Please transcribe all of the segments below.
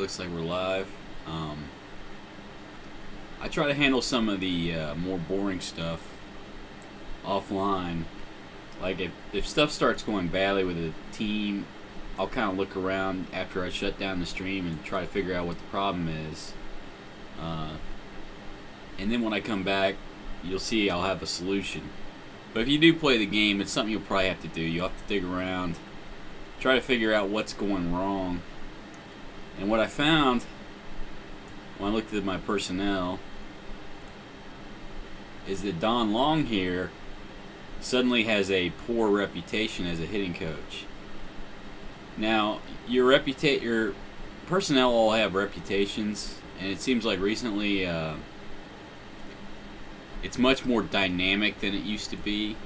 looks like we're live. I try to handle some of the more boring stuff offline. Like if stuff starts going badly with a team, I'll kind of look around after I shut down the stream and try to figure out what the problem is. And then when I come back, you'll see I'll have a solution. But if you do play the game, it's something you'll probably have to do. You'll have to dig around, try to figure out what's going wrong. And what I found when I looked at my personnel is that Don Long here suddenly has a poor reputation as a hitting coach. Now, your personnel all have reputations, and it seems like recently it's much more dynamic than it used to be.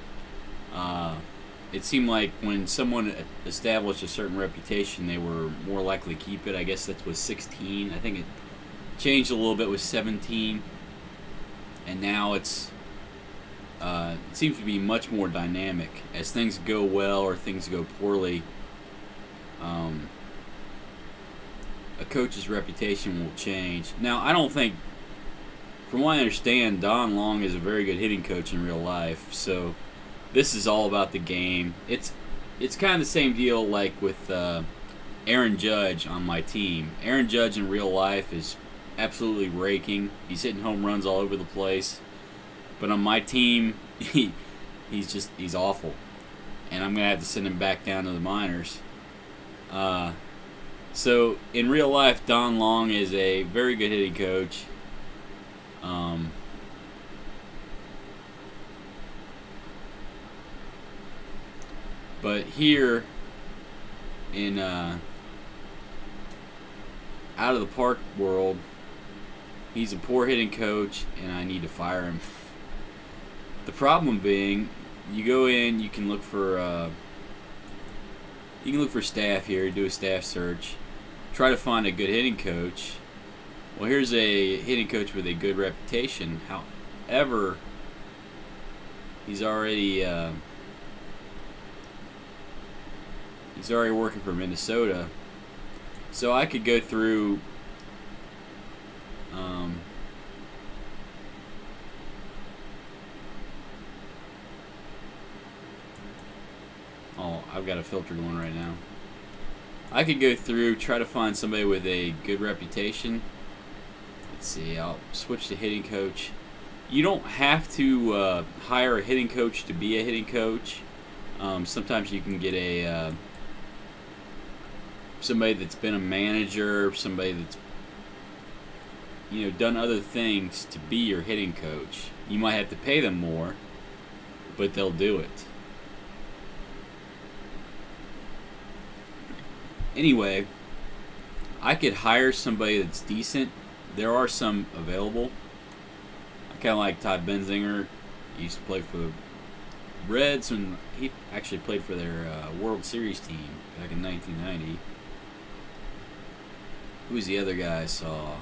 It seemed like when someone established a certain reputation, they were more likely to keep it. I guess that was 16. I think it changed a little bit with 17, and now it seems to be much more dynamic. As things go well or things go poorly, a coach's reputation will change. Now, I don't think, from what I understand, Don Long is a very good hitting coach in real life, so this is all about the game. It's kind of the same deal like with Aaron Judge on my team. Aaron Judge in real life is absolutely raking. He's hitting home runs all over the place. But on my team, he's awful. And I'm going to have to send him back down to the minors. So in real life, Don Long is a very good hitting coach. But here in out of the park world, he's a poor hitting coach, and I need to fire him. The problem being, you go in, you can look for staff here, do a staff search, try to find a good hitting coach. Well, here's a hitting coach with a good reputation. However, he's already working for Minnesota, so I could go through I've got a filter going right now. I could go through, try to find somebody with a good reputation. Let's see, I'll switch to hitting coach. You don't have to hire a hitting coach to be a hitting coach. Sometimes you can get a somebody that's been a manager, somebody that's done other things to be your hitting coach. You might have to pay them more, but they'll do it. Anyway, I could hire somebody that's decent. There are some available. I kind of like Todd Benzinger. He used to play for the Reds, and he actually played for their World Series team back in 1990. Who was the other guy I saw?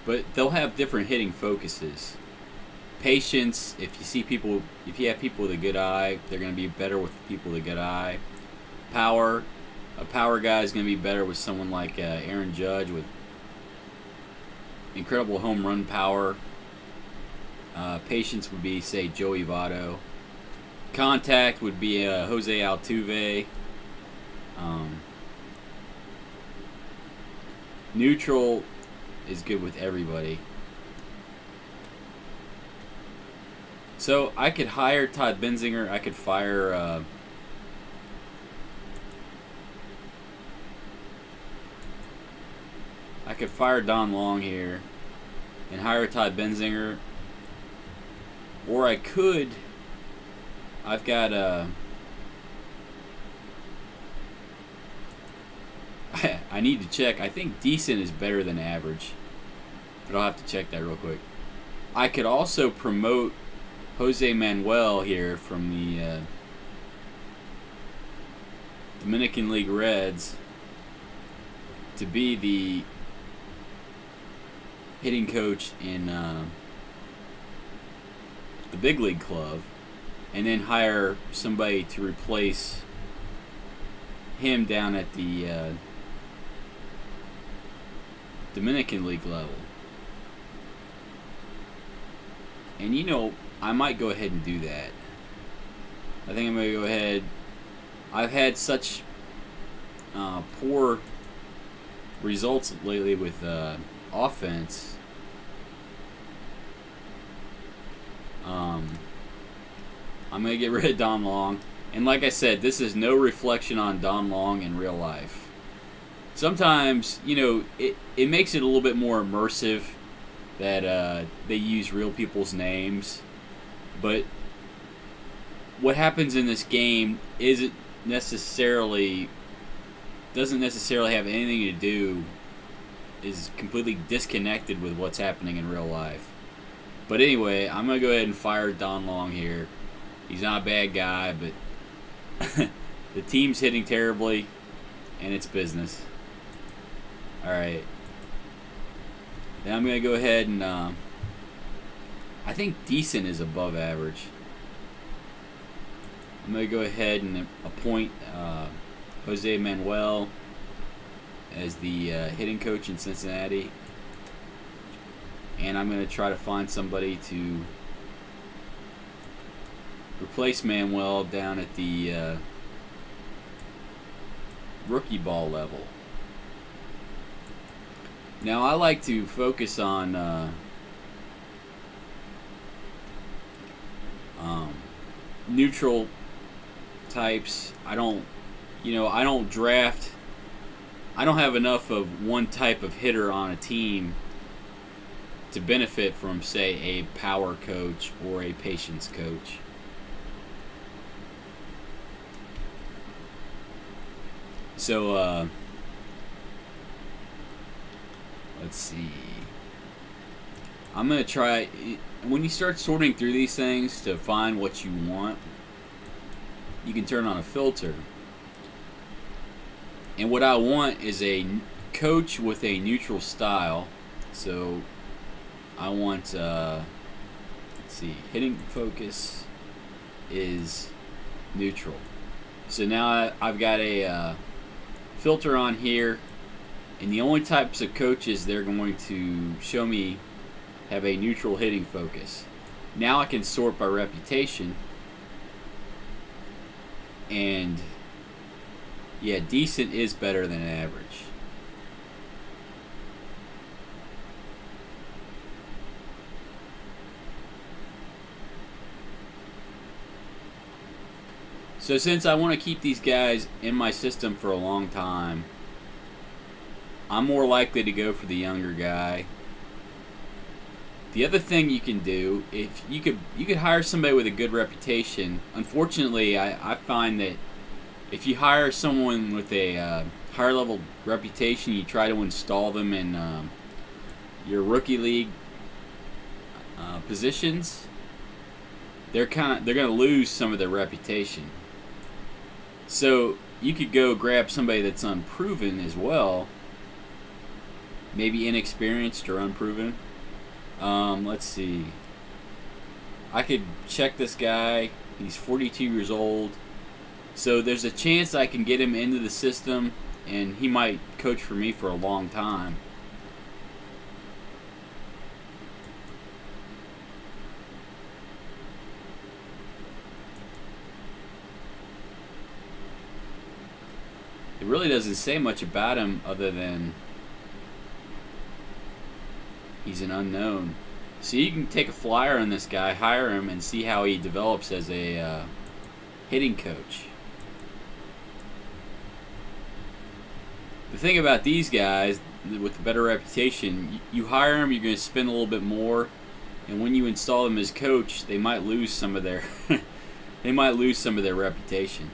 But they'll have different hitting focuses. Patience, if you have people with a good eye, they're going to be better with people with a good eye. Power, a power guy is going to be better with someone like Aaron Judge with incredible home run power. Patience would be, say, Joey Votto. Contact would be Jose Altuve. Neutral is good with everybody. So I could hire Todd Benzinger. I could fire Don Long here and hire Todd Benzinger. Or I could, I've got I need to check. I think decent is better than average, but I'll have to check that real quick. I could also promote Jose Manuel here from the Dominican League Reds to be the hitting coach in the big league club, and then hire somebody to replace him down at the Dominican League level. And you know, I might go ahead and do that. I think I'm going to go ahead. I've had such poor results lately with offense. I'm going to get rid of Don Long. And like I said, this is no reflection on Don Long in real life. Sometimes, you know, it makes it a little bit more immersive that they use real people's names. But what happens in this game doesn't necessarily have anything to do, is completely disconnected with what's happening in real life. But anyway, I'm going to go ahead and fire Don Long here. He's not a bad guy, but the team's hitting terribly, and it's business. Alright. Then I'm going to go ahead and, I think decent is above average. I'm going to go ahead and appoint Jose Manuel as the hitting coach in Cincinnati. And I'm going to try to find somebody to replace Manuel down at the rookie ball level. Now I like to focus on neutral types. I don't draft. I don't have enough of one type of hitter on a team to benefit from, say, a power coach or a patience coach. So, let's see. I'm going to try, when you start sorting through these things to find what you want, you can turn on a filter. And what I want is a coach with a neutral style. So I want, let's see, hitting focus is neutral. So now I've got a filter on here, and the only types of coaches they're going to show me have a neutral hitting focus. Now I can sort by reputation, and yeah, decent is better than average. So since I want to keep these guys in my system for a long time, I'm more likely to go for the younger guy. The other thing you can do, if you could hire somebody with a good reputation. Unfortunately, I find that if you hire someone with a higher level reputation, you try to install them in your rookie league positions, they're going to lose some of their reputation. So you could go grab somebody that's unproven as well, maybe inexperienced or unproven. Let's see. I could check this guy. He's 42 years old. So there's a chance I can get him into the system, and he might coach for me for a long time. It really doesn't say much about him other than he's an unknown. So you can take a flyer on this guy, hire him, and see how he develops as a hitting coach. The thing about these guys with a better reputation, you hire them, you're going to spend a little bit more, and when you install them as coach, they might lose some of their reputation.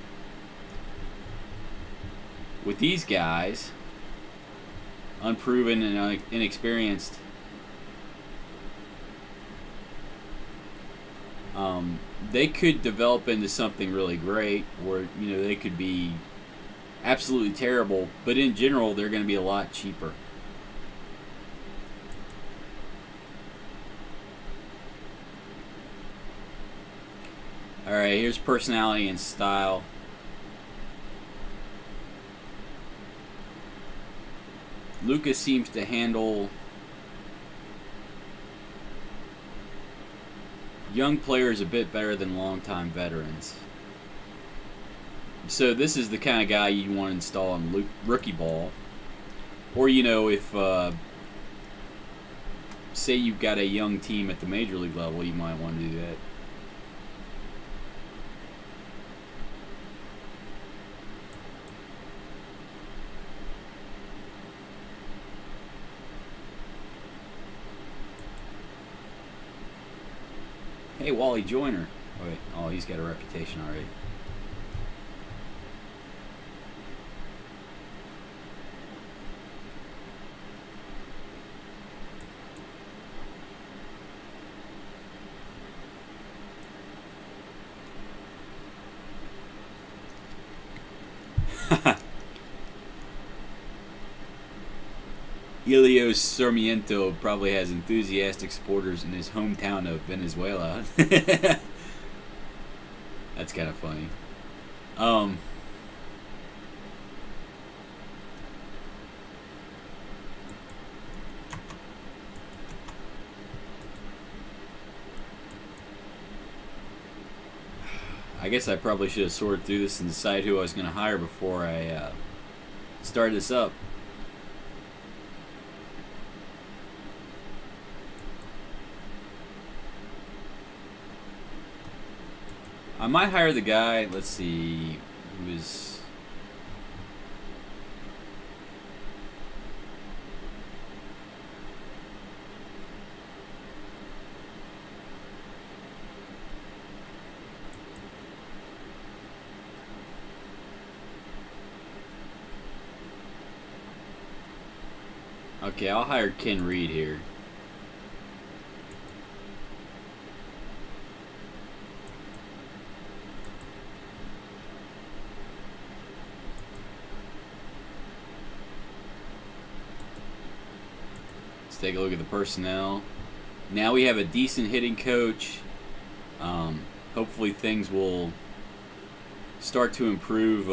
With these guys, unproven and inexperienced, they could develop into something really great, or they could be absolutely terrible, but in general they're going to be a lot cheaper. Alright, here's personality and style. Lucas seems to handle young players a bit better than longtime veterans. So this is the kind of guy you want to install in rookie ball. Or, you know, if say you've got a young team at the major league level, you might want to do that. Hey, Wally Joyner. Wait, oh, he's got a reputation already. Helios Sarmiento probably has enthusiastic supporters in his hometown of Venezuela. That's kind of funny. I guess I probably should have sorted through this and decided who I was going to hire before I started this up. I might hire the guy, let's see, who is... Okay, I'll hire Ken Reed here. Let's take a look at the personnel. Now we have a decent hitting coach. Hopefully things will start to improve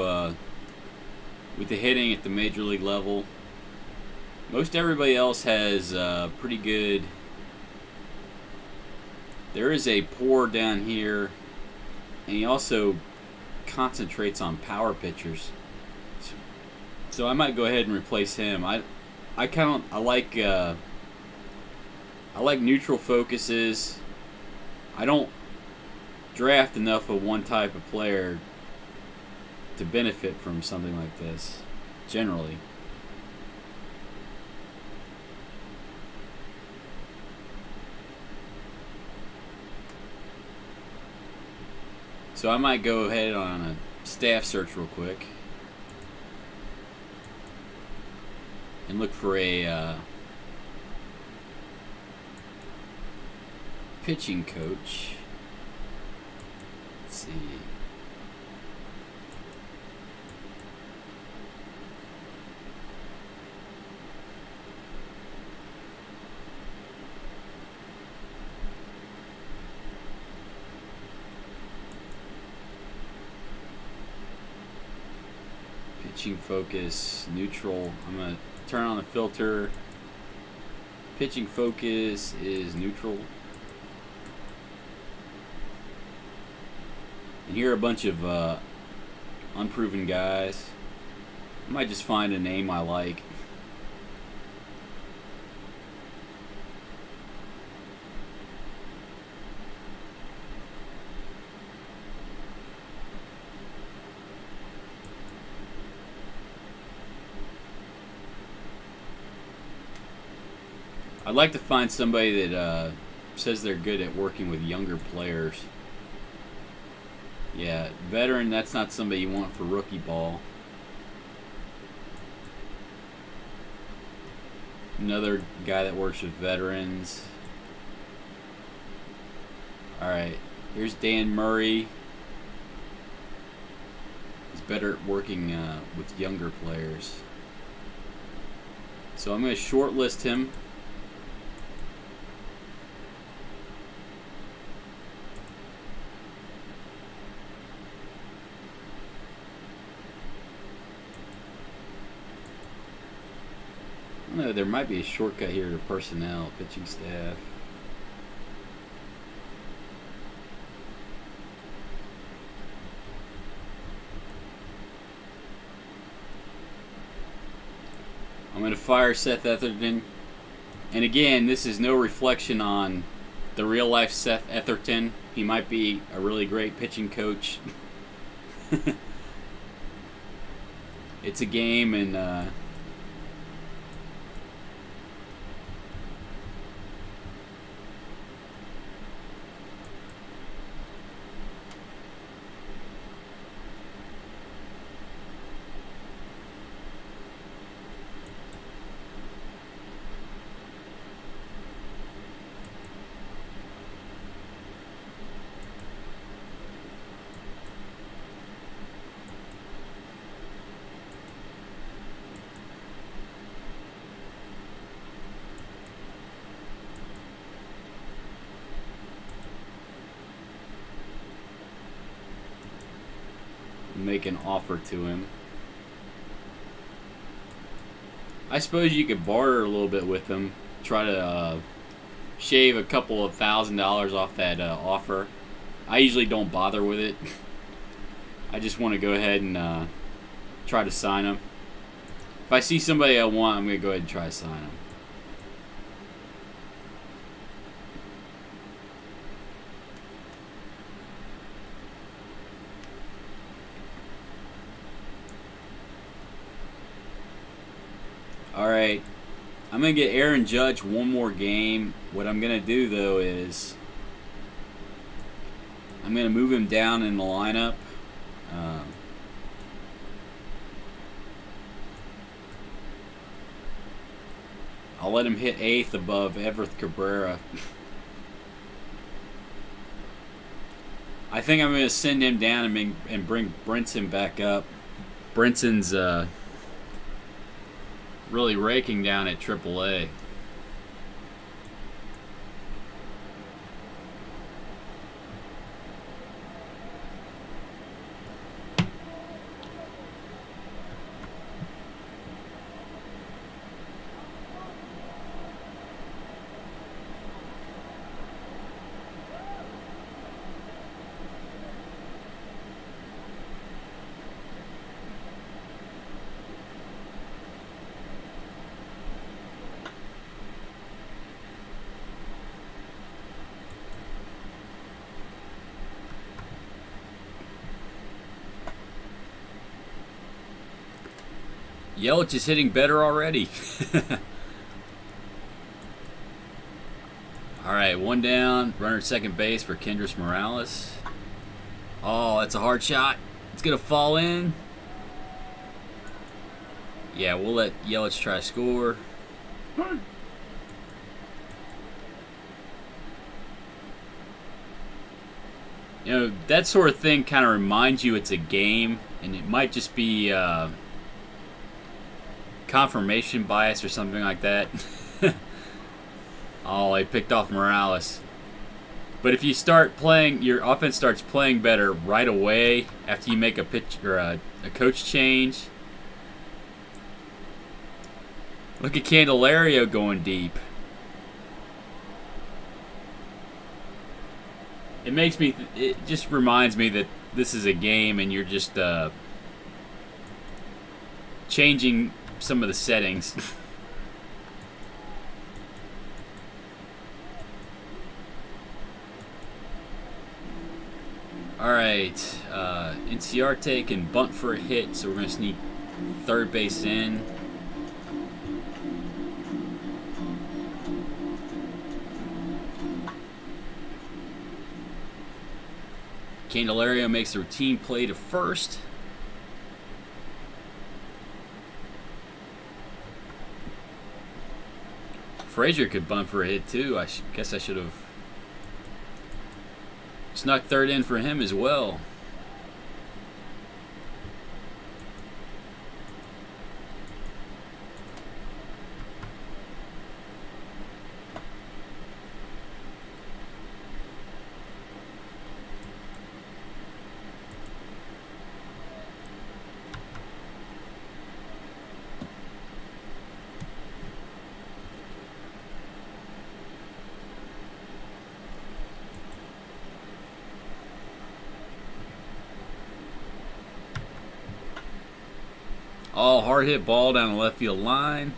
with the hitting at the major league level. Most everybody else has pretty good. There is a poor down here, and he also concentrates on power pitchers. So I might go ahead and replace him. I like neutral focuses. I don't draft enough of one type of player to benefit from something like this, generally. So I might go ahead on a staff search real quick and look for a pitching coach. Let's see. Pitching focus, neutral. I'm going to turn on the filter. Pitching focus is neutral. And here are a bunch of unproven guys. I might just find a name I like. I'd like to find somebody that says they're good at working with younger players. Yeah, veteran, that's not somebody you want for rookie ball. Another guy that works with veterans. Alright, here's Dan Murray. He's better at working with younger players. So I'm going to shortlist him. don't know. There might be a shortcut here to personnel, pitching staff. I'm going to fire Seth Etherton. And again, this is no reflection on the real life Seth Etherton. He might be a really great pitching coach. It's a game, and make an offer to him. I suppose you could barter a little bit with him. Try to shave a couple of $1,000 off that offer. I usually don't bother with it. I just want to go ahead and try to sign him. If I see somebody I want, I'm going to go ahead and try to sign him. Alright, I'm going to get Aaron Judge one more game. What I'm going to do, though, is I'm going to move him down in the lineup. I'll let him hit 8th above Everth Cabrera. I think I'm going to send him down and bring Brinson back up. Brinson's really raking down at AAA. Yelich is hitting better already. Alright, one down. Runner at second base for Kendrys Morales. Oh, that's a hard shot. It's going to fall in. Yeah, we'll let Yelich try to score. You know, that sort of thing kind of reminds you it's a game, and it might just be confirmation bias or something like that. Oh, I picked off Morales. But if you start playing, your offense starts playing better right away after you make a pitch or a coach change. Look at Candelario going deep. It just reminds me that this is a game and you're just changing some of the settings. Alright, Inciarte can bunt for a hit, so we're going to sneak third base in. Candelario makes a routine play to first. Frazier could bunt for a hit too. I guess I should have snuck third in for him as well. Oh, hard hit ball down the left field line.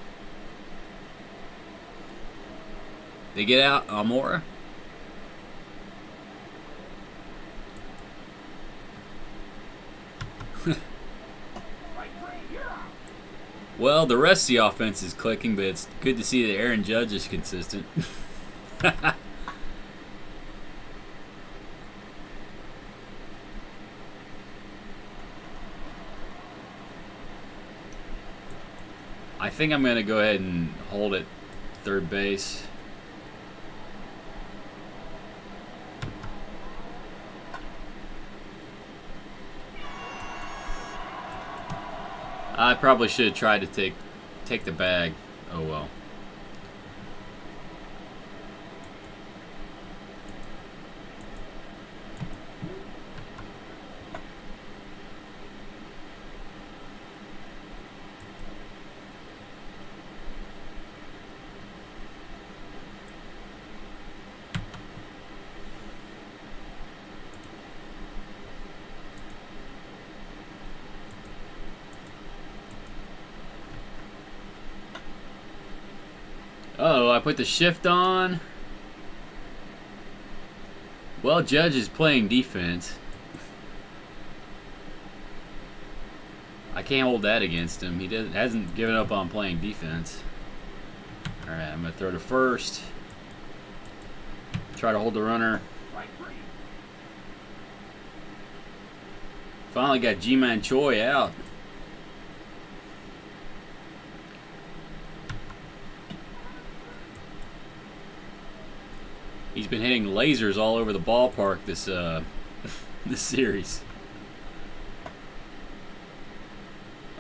They get out, Almora. Well, the rest of the offense is clicking, but it's good to see that Aaron Judge is consistent. I think I'm going to go ahead and hold at third base. I probably should have tried to take the bag. Oh well. Oh, I put the shift on. Well, Judge is playing defense. I can't hold that against him. He hasn't given up on playing defense. Alright, I'm going to throw to first. Try to hold the runner. Finally got Ji-Man Choi out. He's been hitting lasers all over the ballpark this this series.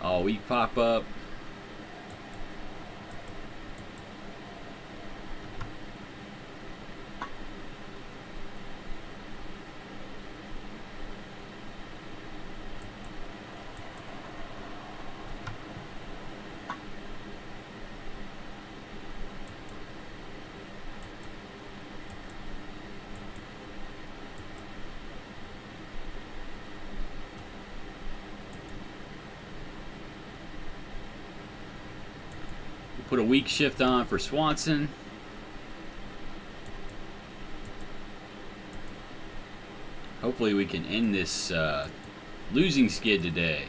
Oh, we pop up. Put a weak shift on for Swanson. Hopefully we can end this losing skid today.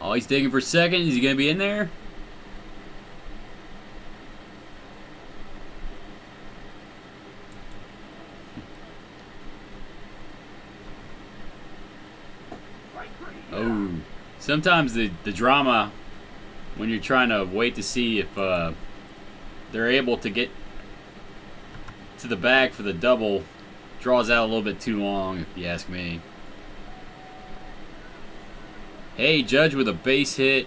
Oh, he's digging for second. Is he going to be in there? Oh, sometimes the drama when you're trying to wait to see if they're able to get to the bag for the double draws out a little bit too long, if you ask me. Hey, Judge with a base hit.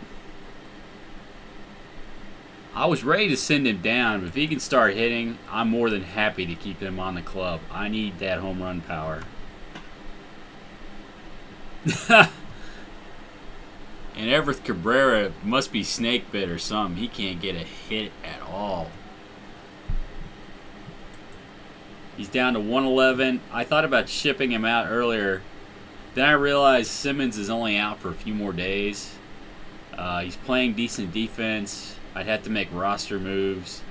I was ready to send him down, but if he can start hitting, I'm more than happy to keep him on the club. I need that home run power. And Everth Cabrera must be snake bit or something. He can't get a hit at all. He's down to 111. I thought about shipping him out earlier. Then I realized Simmons is only out for a few more days. He's playing decent defense. I'd have to make roster moves,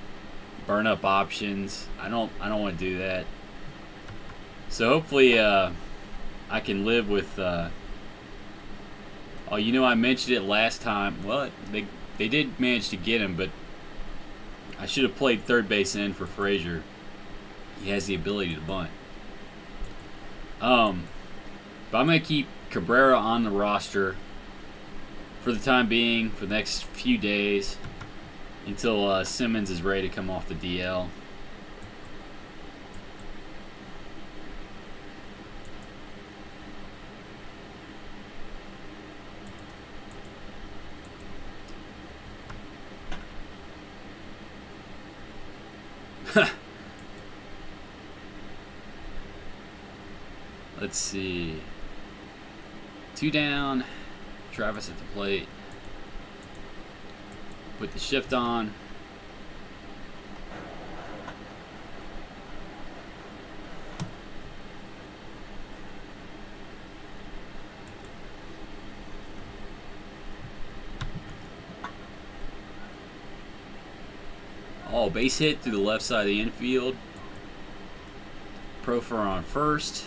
burn up options. I don't want to do that. So hopefully I can live with. Oh, you know, I mentioned it last time. Well, they did manage to get him, but I should have played third base in for Frazier. He has the ability to bunt. But I'm going to keep Cabrera on the roster for the time being, for the next few days, until Simmons is ready to come off the DL. Let's see. 2 down. Travis at the plate. Put the shift on. Oh, base hit through the left side of the infield. Profar on first.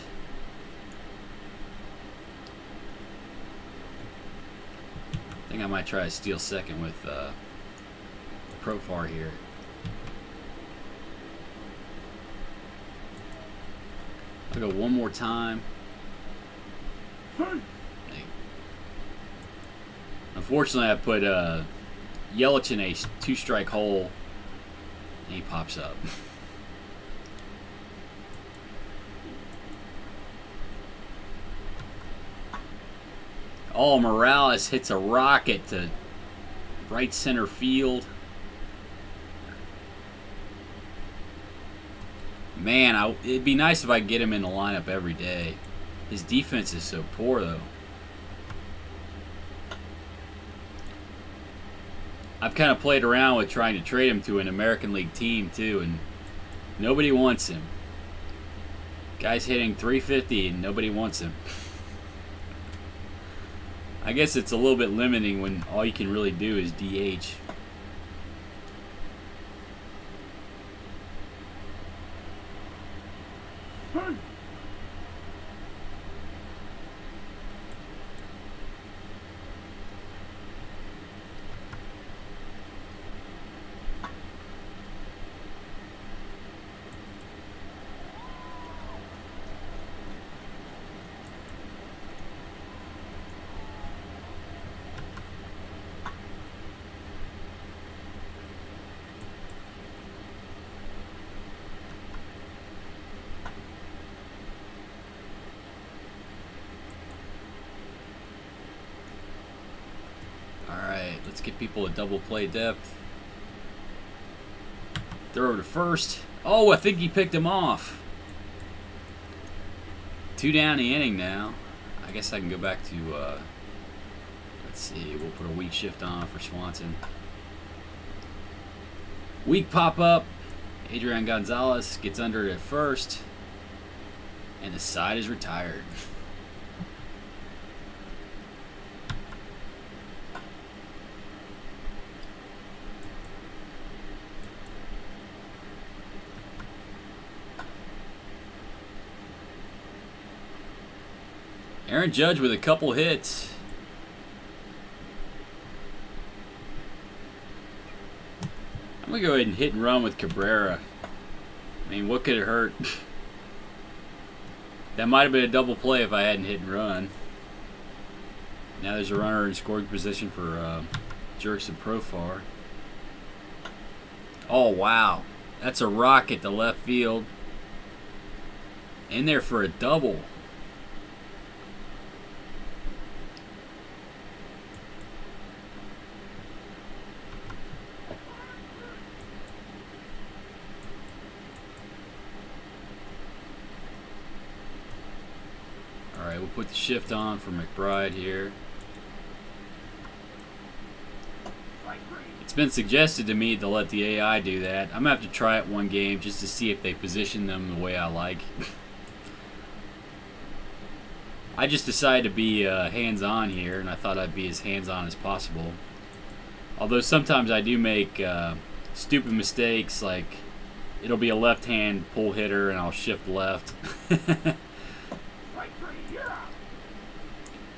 I think I might try to steal second with Profar here. I'll go one more time. Unfortunately, I put Yelich in a 2-strike hole, and he pops up. Oh, Morales hits a rocket to right center field. Man, it'd be nice if I could get him in the lineup every day. His defense is so poor, though. I've kind of played around with trying to trade him to an American League team, too, and nobody wants him. Guy's hitting .350 and nobody wants him. I guess it's a little bit limiting when all you can really do is DH. Let's get people a double play depth. Throw to first. Oh, I think he picked him off. 2 down the inning now. I guess I can go back to, let's see, we'll put a weak shift on for Swanson. Weak pop-up. Adrian Gonzalez gets under at first. And the side is retired. Aaron Judge with a couple hits. I'm going to go ahead and hit and run with Cabrera. I mean, what could it hurt? That might have been a double play if I hadn't hit and run. Now there's a runner in scoring position for Jurickson Profar. Oh, wow. That's a rocket to left field. In there for a double. We'll put the shift on for McBride here. It's been suggested to me to let the AI do that. I'm going to have to try it one game just to see if they position them the way I like. I just decided to be hands-on here, and I thought I'd be as hands-on as possible. Although sometimes I do make stupid mistakes, like it'll be a left-hand pull hitter and I'll shift left.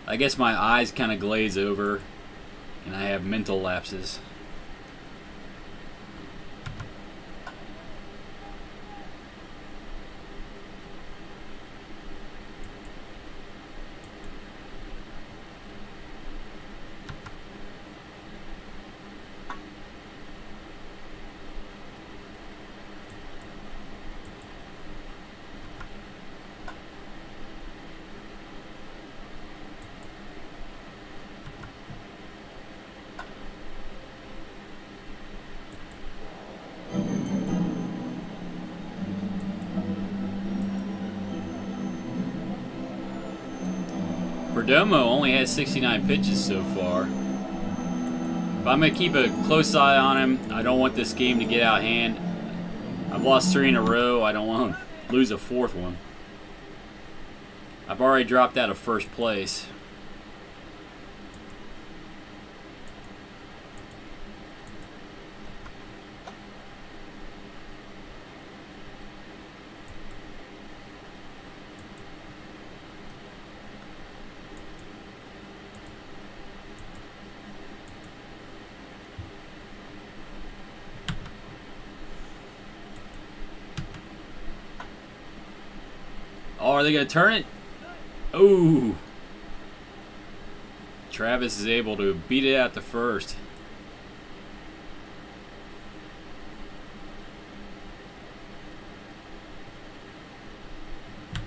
I guess my eyes kind of glaze over and I have mental lapses. Perdomo only has 69 pitches so far. But I'm going to keep a close eye on him. I don't want this game to get out of hand. I've lost 3 in a row. I don't want to lose a 4th one. I've already dropped out of first place. Oh, are they going to turn it? Oh. Travis is able to beat it out to first.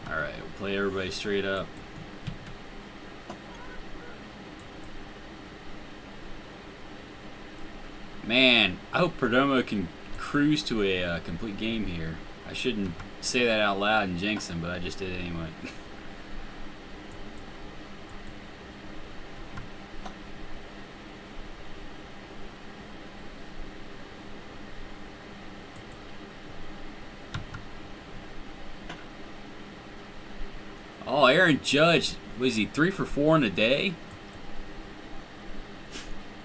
All right, we'll play everybody straight up. Man, I hope Perdomo can cruise to a complete game here. I shouldn't say that out loud and jinx him, but I just did it anyway. Oh, Aaron Judge, was he 3 for 4 in a day?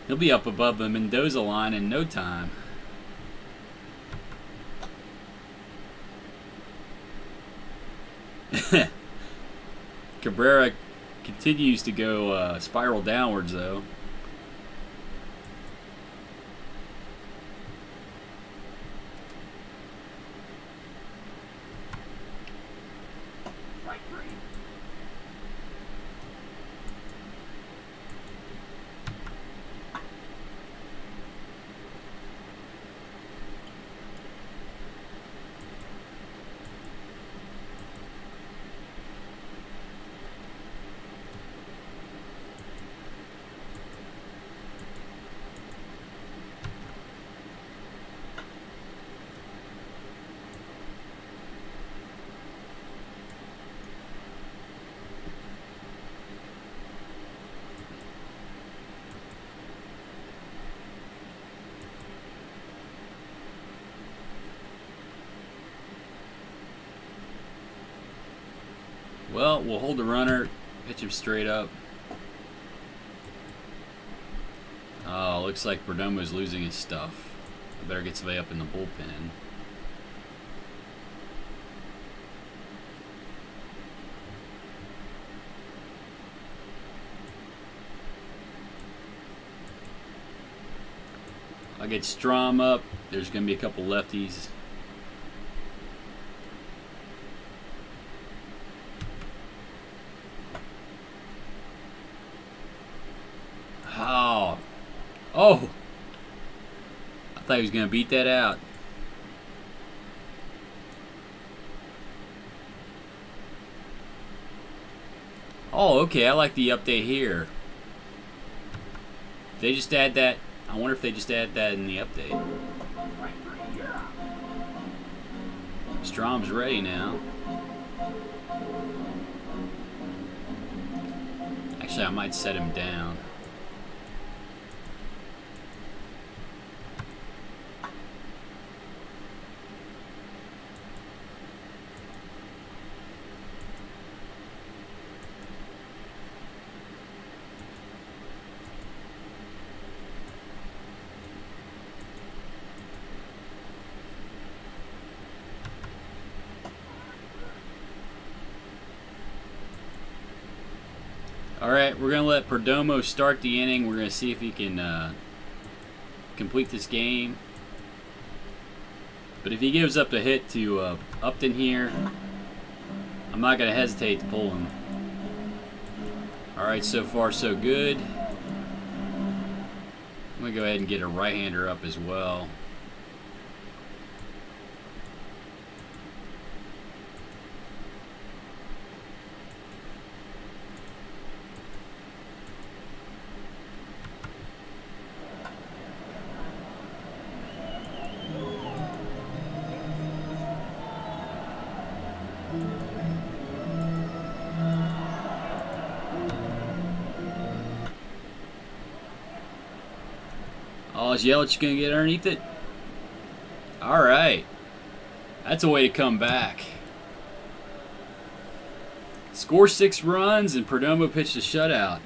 He'll be up above the Mendoza line in no time. Cabrera continues to go spiral downwards, though. Well, we'll hold the runner, pitch him straight up. Oh, looks like Perdomo's losing his stuff. I better get somebody up in the bullpen. I'll get Strom up. There's going to be a couple lefties. Oh! I thought he was going to beat that out. Oh, okay. I like the update here. They just add that. I wonder if they just add that in the update. Strom's ready now. Actually, I might set him down. Alright, we're going to let Perdomo start the inning. We're going to see if he can complete this game. But if he gives up the hit to Upton here, I'm not going to hesitate to pull him. Alright, so far so good. I'm going to go ahead and get a right-hander up as well. Oh, is Yelich going to get underneath it? All right. That's a way to come back. Score 6 runs, and Perdomo pitched a shutout.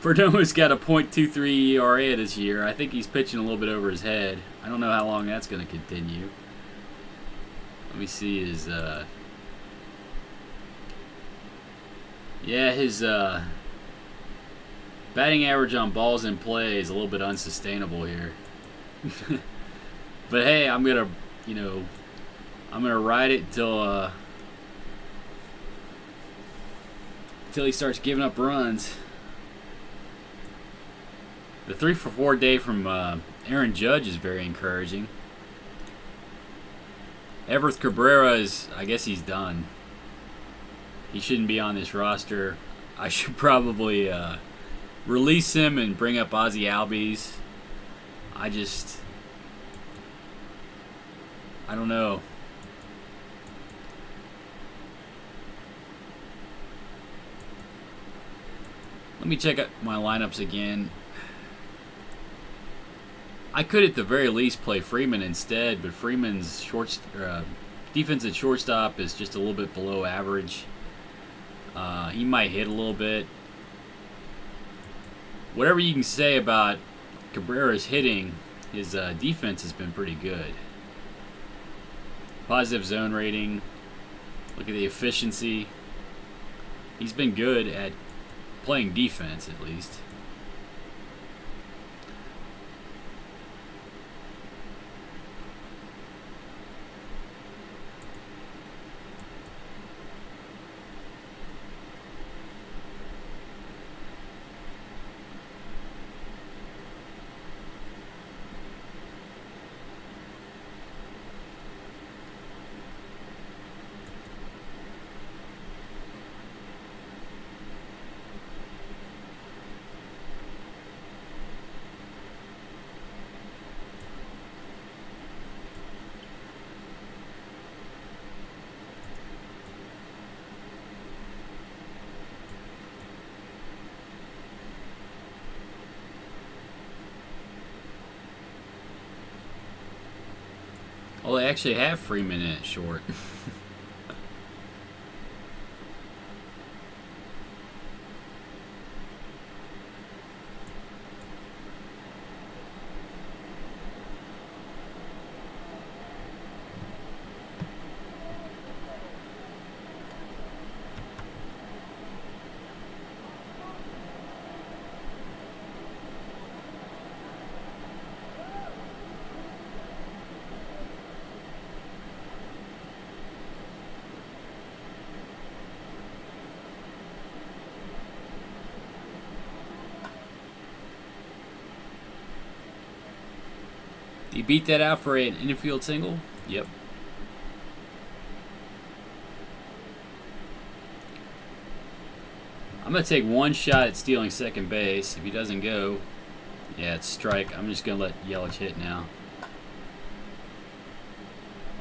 Perdomo's got a .23 ERA this year. I think he's pitching a little bit over his head. I don't know how long that's going to continue. Let me see his... Yeah, his batting average on balls in play is a little bit unsustainable here. But hey, I'm gonna, I'm gonna ride it until he starts giving up runs. The 3-for-4 day from Aaron Judge is very encouraging. Everth Cabrera is, I guess he's done. He shouldn't be on this roster. I should probably release him and bring up Ozzie Albies. I don't know. Let me check out my lineups again. I could at the very least play Freeman instead, but Freeman's defense at shortstop is just a little bit below average. He might hit a little bit. Whatever you can say about Cabrera's hitting, his defense has been pretty good. Positive zone rating. Look at the efficiency. He's been good at playing defense, at least. Well, they actually have Freeman in at short. You beat that out for an infield single? Yep. I'm going to take one shot at stealing second base. If he doesn't go, yeah, it's strike. I'm just going to let Yelich hit now.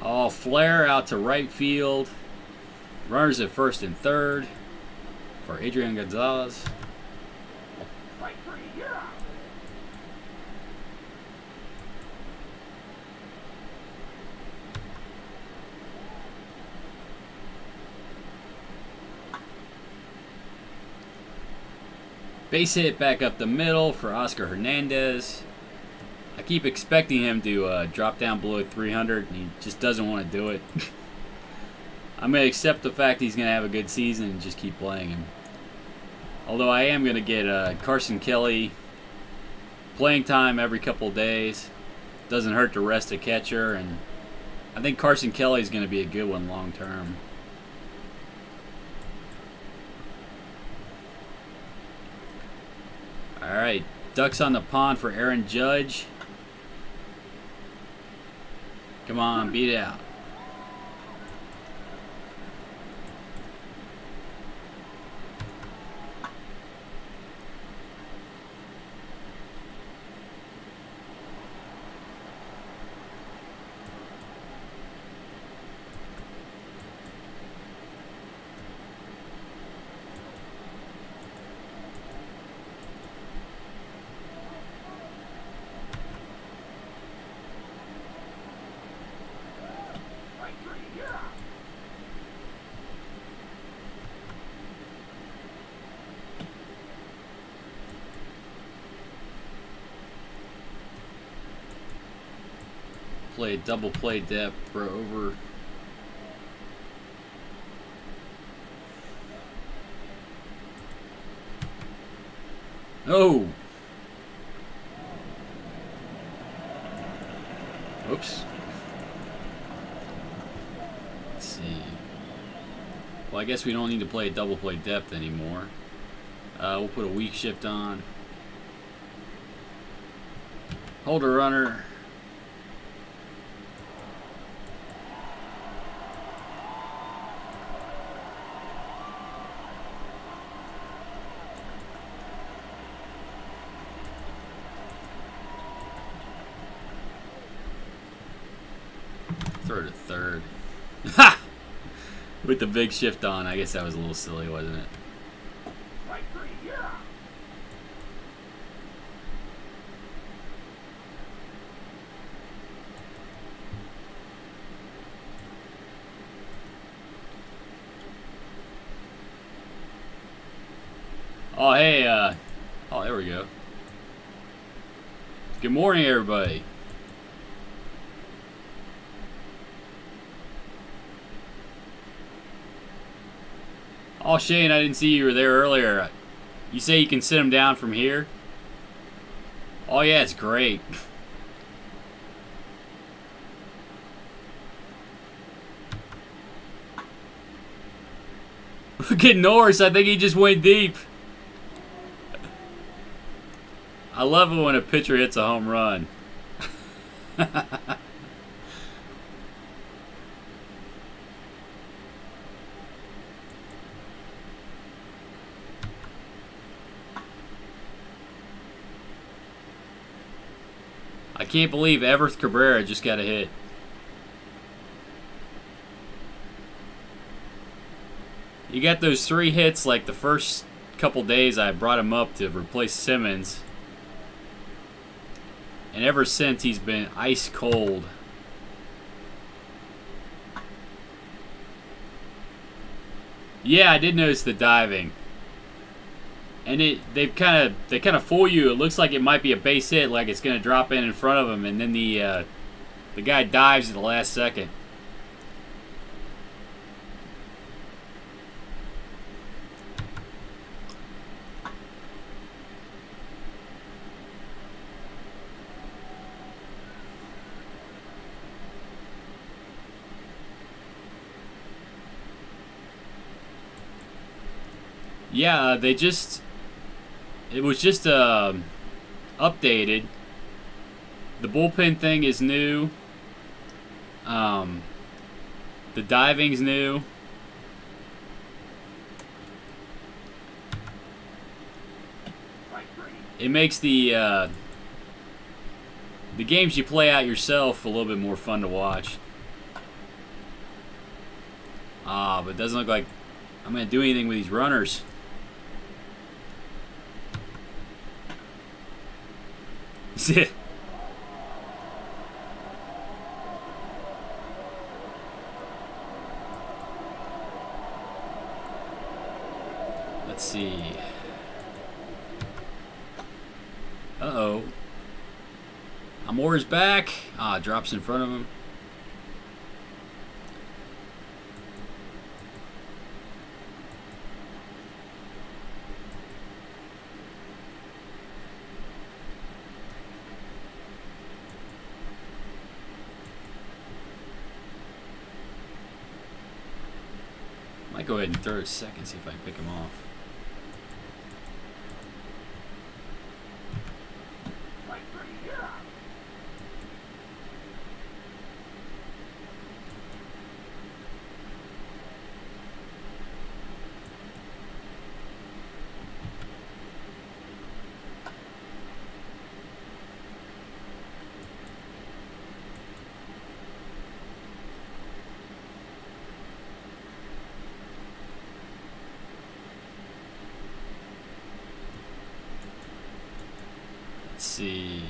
Oh, flare out to right field. Runners at first and third for Adrian Gonzalez. Base hit back up the middle for Oscar Hernandez. I keep expecting him to drop down below 300, and he just doesn't want to do it. I'm going to accept the fact he's going to have a good season and just keep playing him. Although I am going to get Carson Kelly playing time every couple of days. Doesn't hurt to rest a catcher, and I think Carson Kelly is going to be a good one long term. Alright, ducks on the pond for Aaron Judge. Come on, beat it out. play double play depth for over. Oh! Oops. Let's see. Well, I guess we don't need to play double play depth anymore. We'll put a weak shift on. Hold a runner. Throw to third. Ha! With the big shift on. I guess that was a little silly, wasn't it? Oh, hey, oh, there we go. Good morning, everybody. Oh, Shane, I didn't see you were there earlier. You say you can sit them down from here? Oh, yeah, it's great. Look at Norris. I think he just went deep. I love it when a pitcher hits a home run. I can't believe Everth Cabrera just got a hit. You got those 3 hits like the first couple days I brought him up to replace Simmons. And ever since, he's been ice cold. Yeah, I did notice the diving. And they kind of fool you. It looks like it might be a base hit, like it's going to drop in front of him, and then the guy dives at the last second. Yeah, it was just updated. The bullpen thing is new. The diving's new. It makes the games you play out yourself a little bit more fun to watch. But it doesn't look like I'm going to do anything with these runners. Let's see. Uh-oh. Amore's back. Drops in front of him. Might go ahead and throw it a second, see if I can pick him off. Let's see.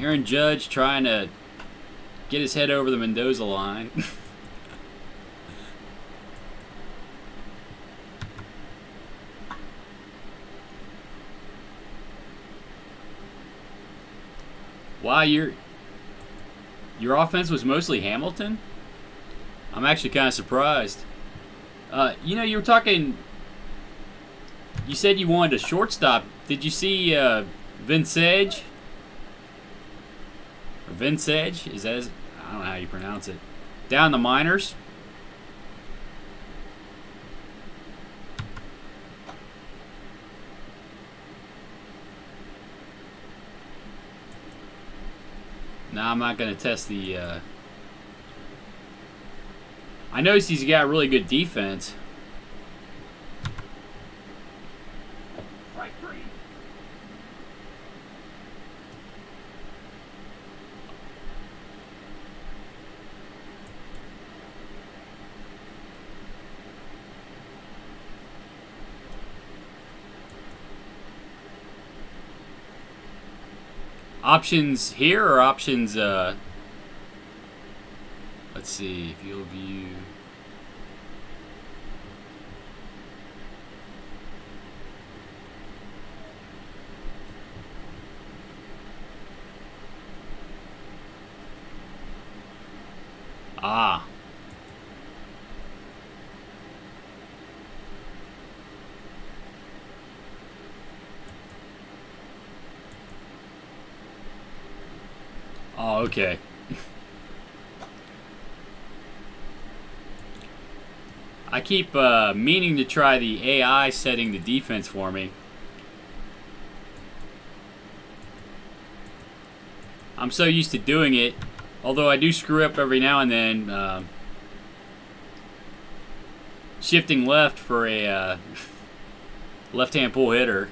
Aaron Judge trying to get his head over the Mendoza line. Wow, your offense was mostly Hamilton? I'm actually kind of surprised. You know, you were talking... You said you wanted a shortstop. Did you see Vincege? Or Vincege? Is that... I don't know how you pronounce it. Down the minors? No, I'm not going to test the... I noticed he's got really good defense. Options here or options, let's see, field view. Ah. Oh, okay. I keep meaning to try the AI setting the defense for me. I'm so used to doing it, although I do screw up every now and then. Shifting left for a left-hand pull hitter.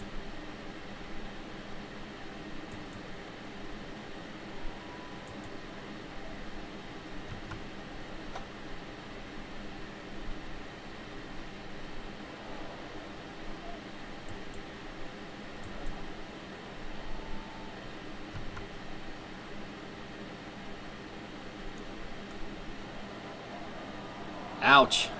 Ouch.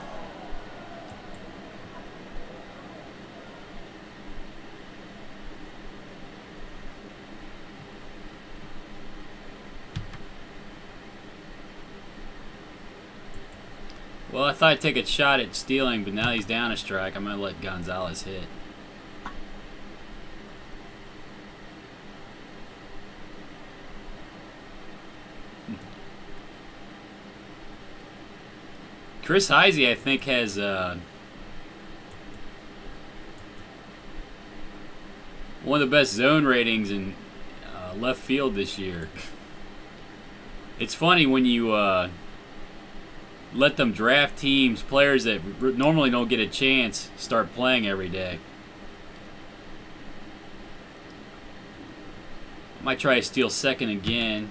Well, I thought I'd take a shot at stealing, but now he's down a strike. I'm going to let Gonzalez hit. Chris Heisey, I think, has one of the best zone ratings in left field this year. It's funny when you let them draft teams, players that normally don't get a chance, start playing every day. Might try to steal second again.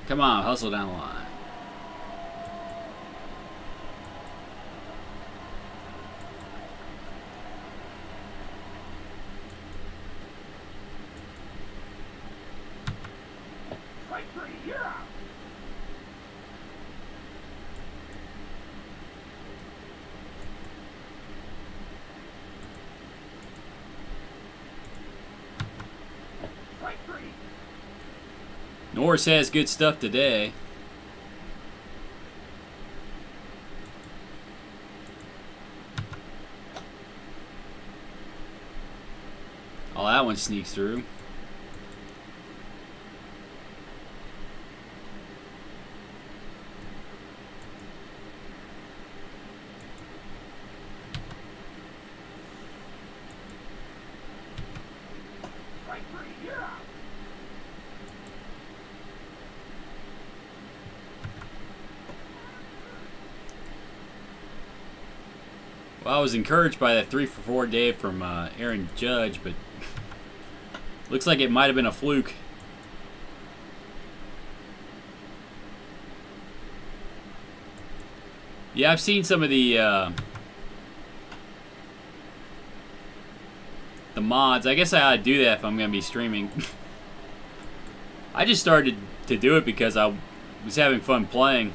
Come on, hustle down the line. Norris has good stuff today. Oh, that one sneaks through. Well, I was encouraged by that 3-for-4 day from Aaron Judge, but looks like it might have been a fluke. Yeah, I've seen some of the mods. I guess I ought to do that if I'm going to be streaming. I just started to do it because I was having fun playing.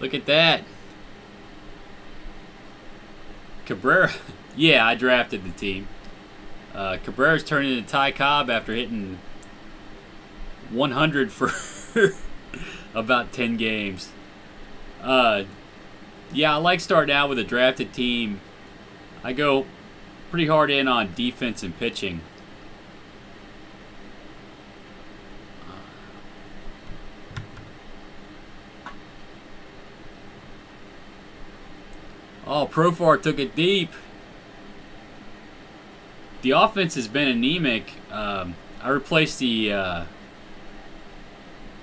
Look at that. Cabrera. Yeah, I drafted the team. Cabrera's turning into Ty Cobb after hitting 100 for about 10 games. Yeah, I like starting out with a drafted team. I go pretty hard in on defense and pitching. Oh, Profar took it deep. The offense has been anemic. I replaced the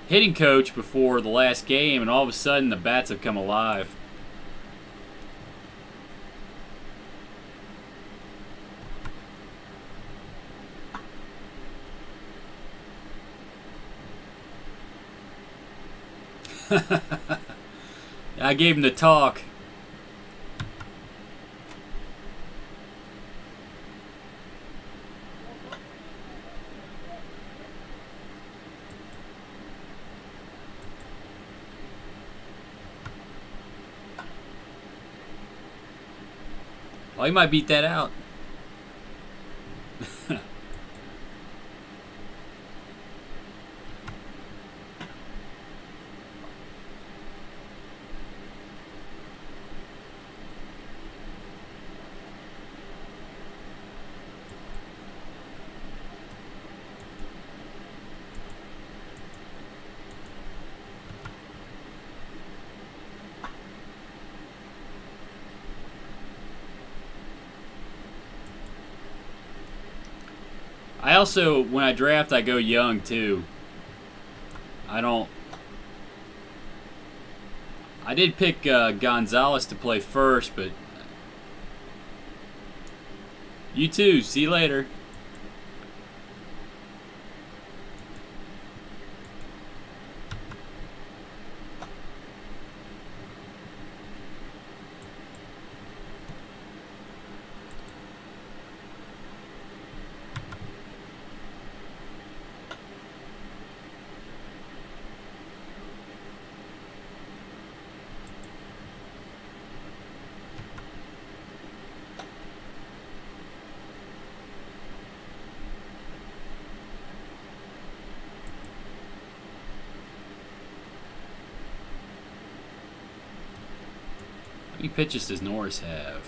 hitting coach before the last game, and all of a sudden the bats have come alive. I gave him the talk. Oh, he might beat that out. I also, when I draft, I go young too. I did pick Gonzalez to play first, but you too. See you later. How many pitches does Norris have?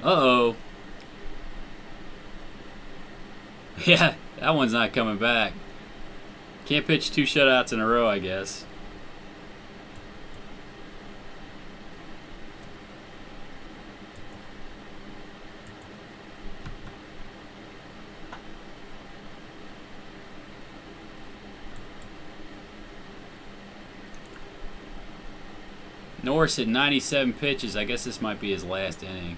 Uh-oh. Yeah, that one's not coming back. Can't pitch 2 shutouts in a row, I guess. Norris hit 97 pitches. I guess this might be his last inning.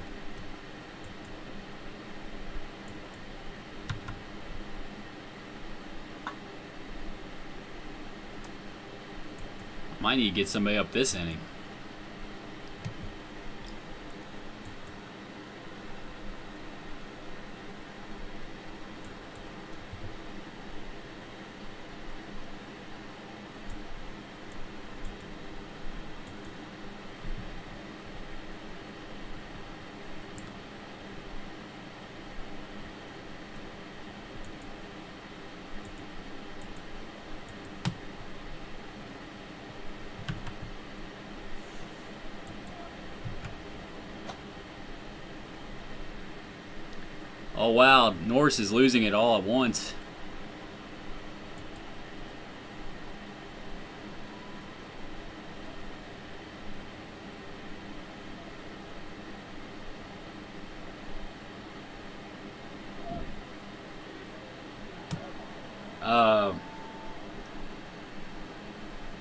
Might need to get somebody up this inning. Oh wow, Norris is losing it all at once.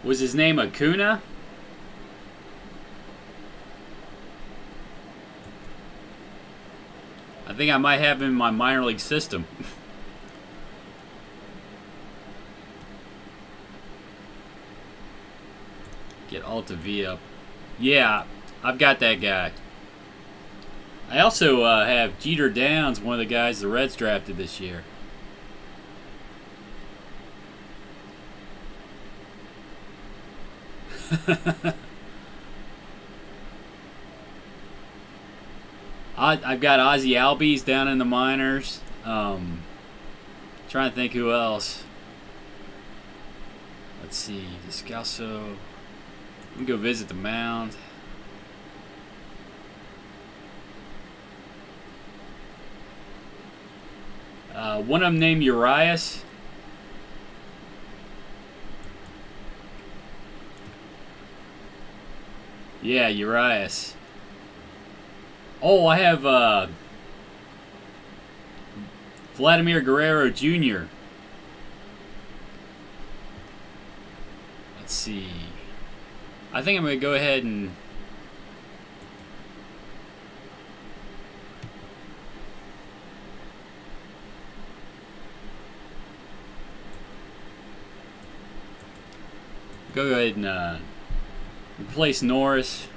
Was his name Acuna? I think I might have him in my minor league system. Get Altavia up. Yeah, I've got that guy. I also have Jeter Downs, one of the guys the Reds drafted this year. I've got Ozzy Albies down in the minors. Trying to think who else. Let's see. Descalso. Let me go visit the mound. One of them named Urias. Yeah, Urias. Oh, I have Vladimir Guerrero Jr. Let's see. I think I'm going to go ahead and replace Norris.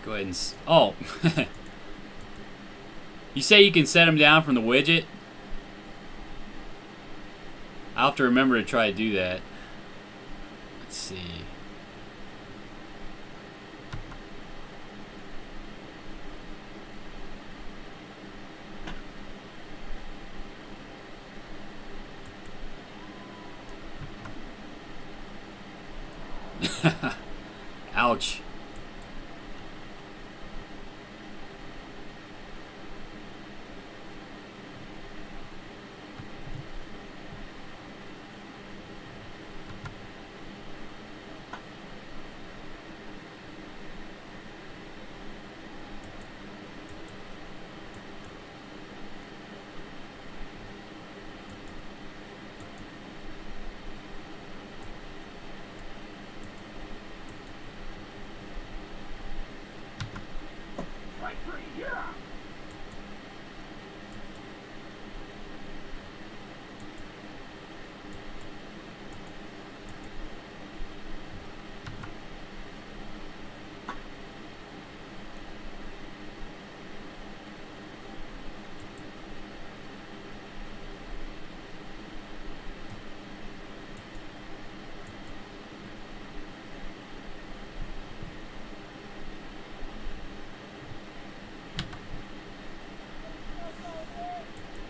Go ahead and... Oh. You say you can set them down from the widget? I'll have to remember to try to do that. Let's see. Ouch.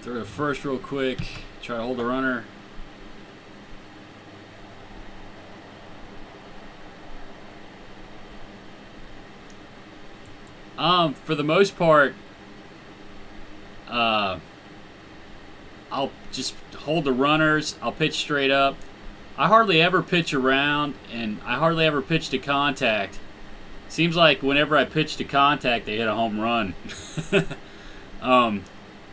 Throw the first real quick. Try to hold the runner. For the most part, I'll just hold the runners. I'll pitch straight up. I hardly ever pitch around, and I hardly ever pitch to contact. Seems like whenever I pitch to contact, they hit a home run.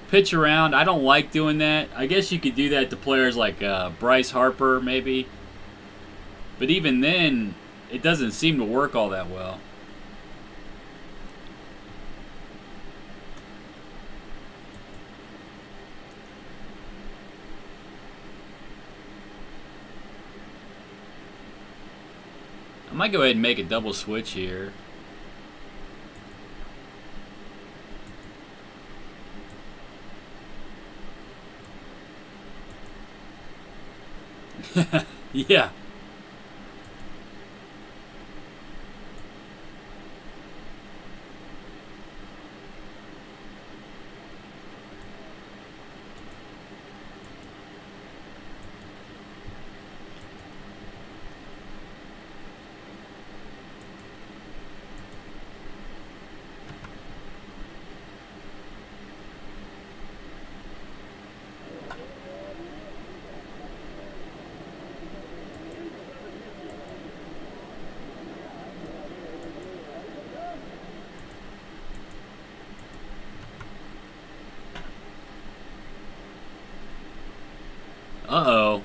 Pitch around, I don't like doing that. I guess you could do that to players like Bryce Harper, maybe. But even then, it doesn't seem to work all that well. I might go ahead and make a double switch here. Yeah. Uh-oh.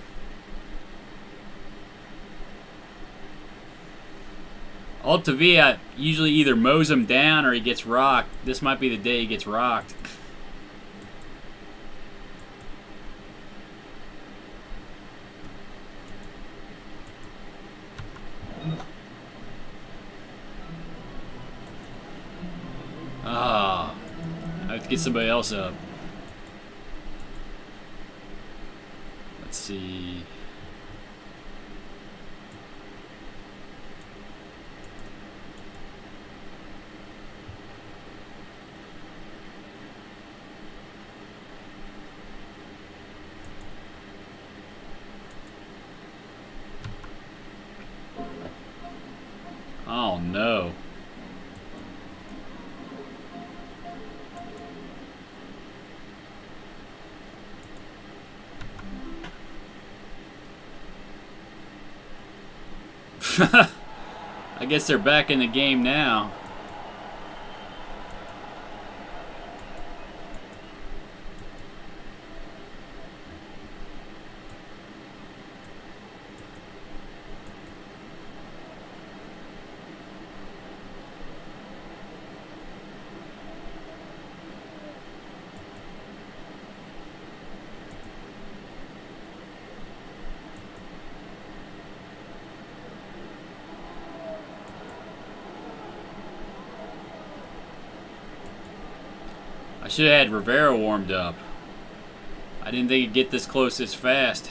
Altavia usually either mows him down or he gets rocked. This might be the day he gets rocked. Ah, I have to get somebody else up. Let's see. Oh no. I guess they're back in the game now. I should have had Rivera warmed up. I didn't think he'd get this close this fast.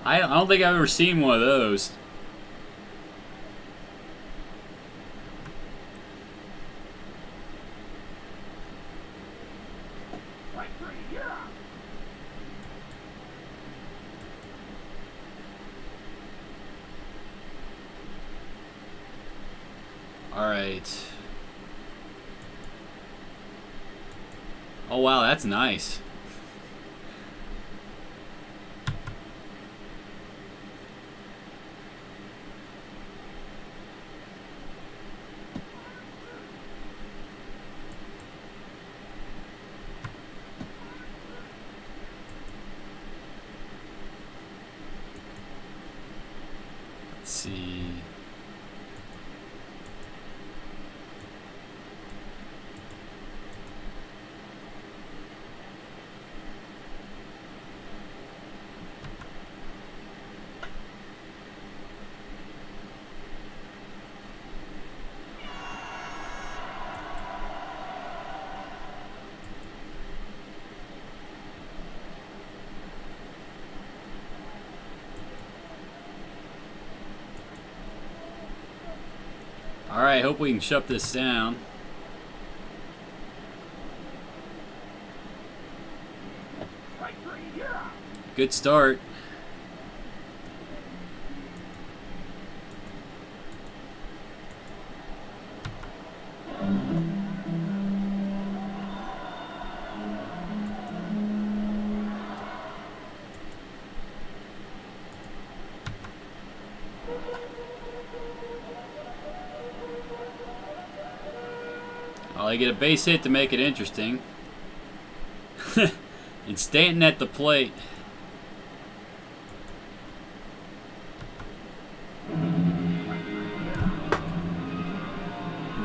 I don't think I've ever seen one of those. Alright. Oh wow, that's nice. Let's see. Alright, hope we can shut this down. Good start. Well, they get a base hit to make it interesting. And Stanton at the plate.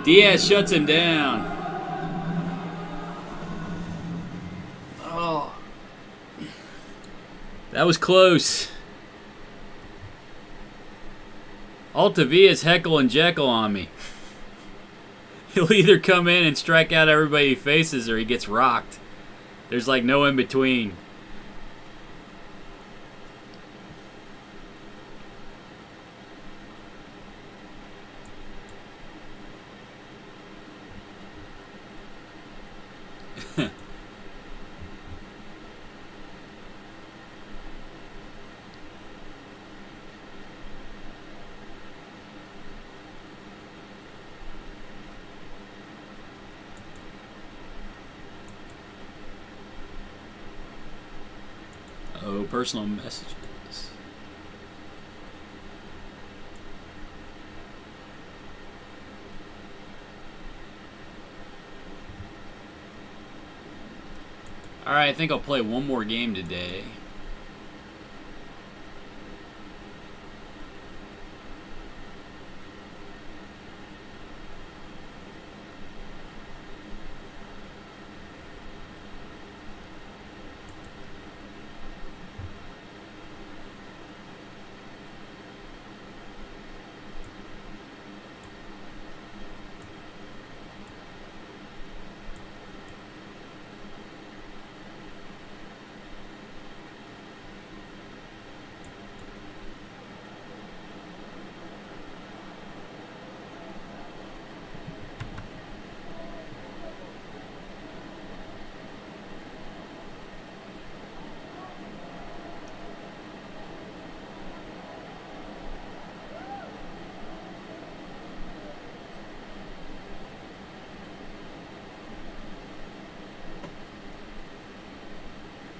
Diaz shuts him down. Oh. That was close. Altavia's Heckle and Jekyll on me. He'll either come in and strike out everybody he faces or he gets rocked. There's like no in between. Oh, personal messages. Alright, I think I'll play one more game today.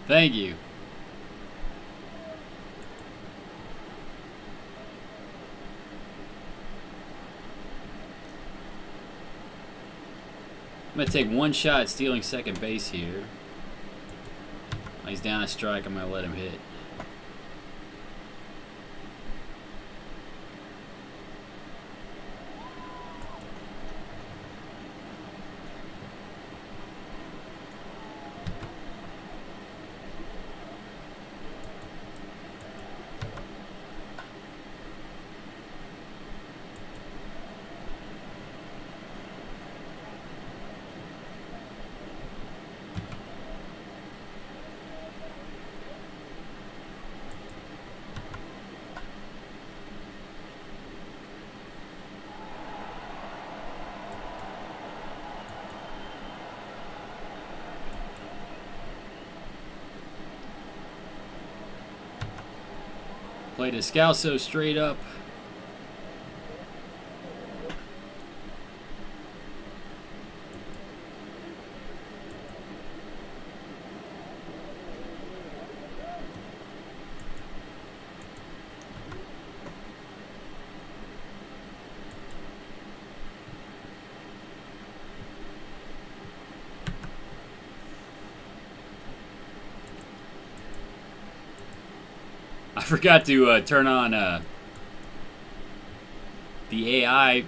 Thank you. I'm going to take one shot at stealing second base here. He's down a strike. I'm going to let him hit. Played Descalso straight up. I forgot to turn on the AI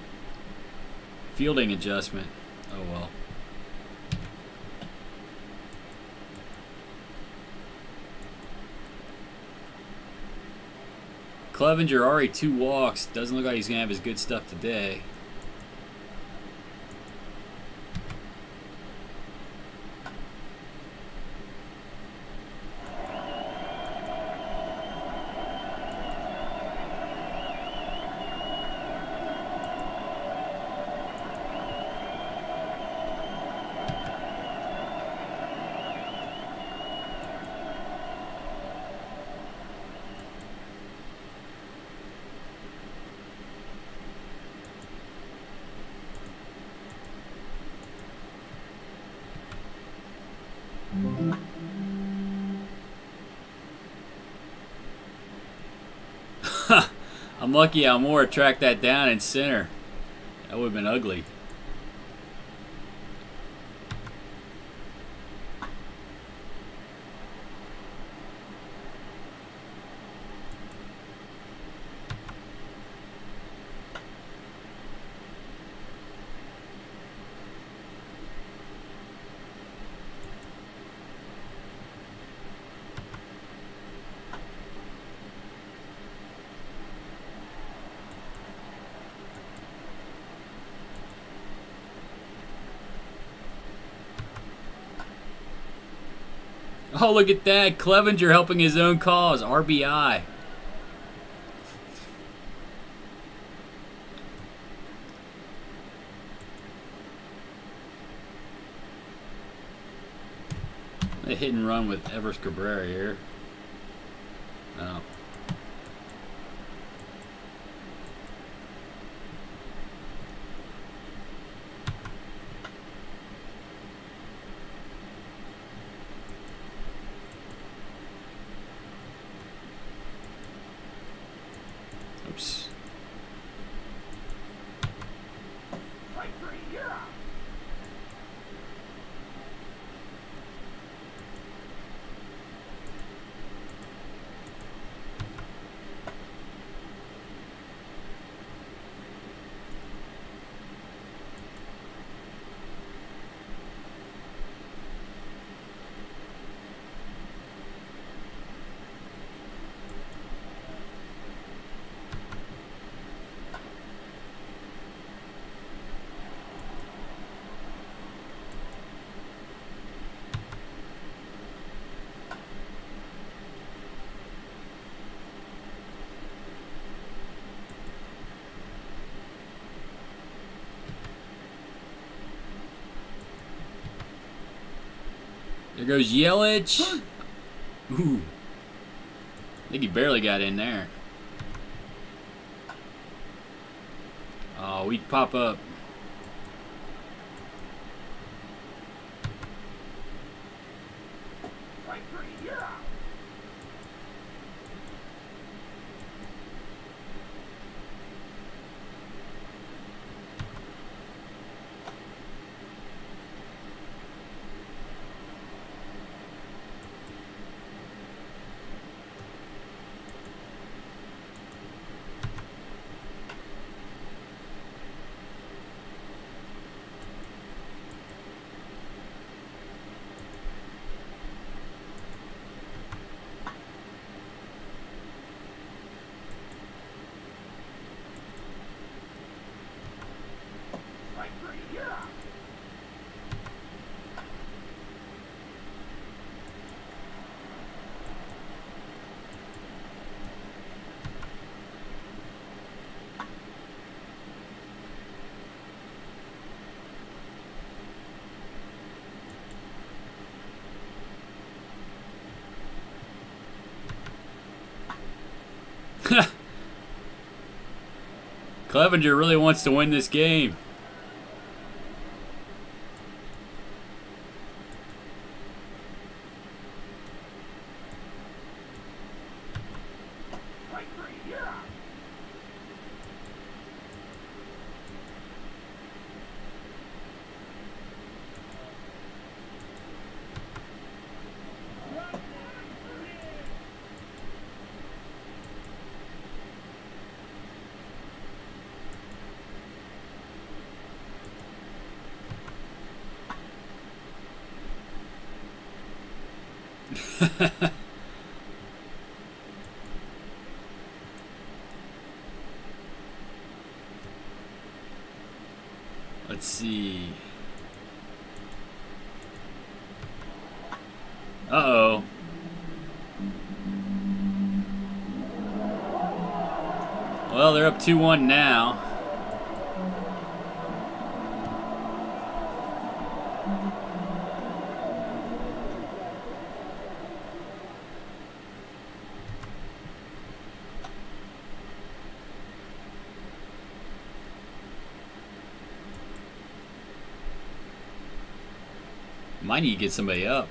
fielding adjustment. Oh well. Clevenger already 2 walks. Doesn't look like he's going to have his good stuff today. I'm lucky Almora tracked that down in center. That would have been ugly. Oh, look at that. Clevenger helping his own cause. RBI. A hit and run with Everest Cabrera here. Oh. Oops. There goes Yelich. Ooh. I think he barely got in there. Oh, we pop up. Clevenger really wants to win this game. Let's see. Uh-oh. Well, they're up 2-1 now. Might need to get somebody up.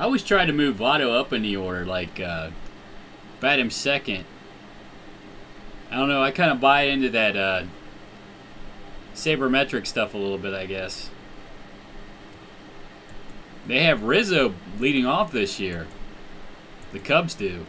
I always try to move Votto up in the order, like bat him second. I don't know, I kind of buy into that sabermetric stuff a little bit, I guess. They have Rizzo leading off this year. The Cubs do.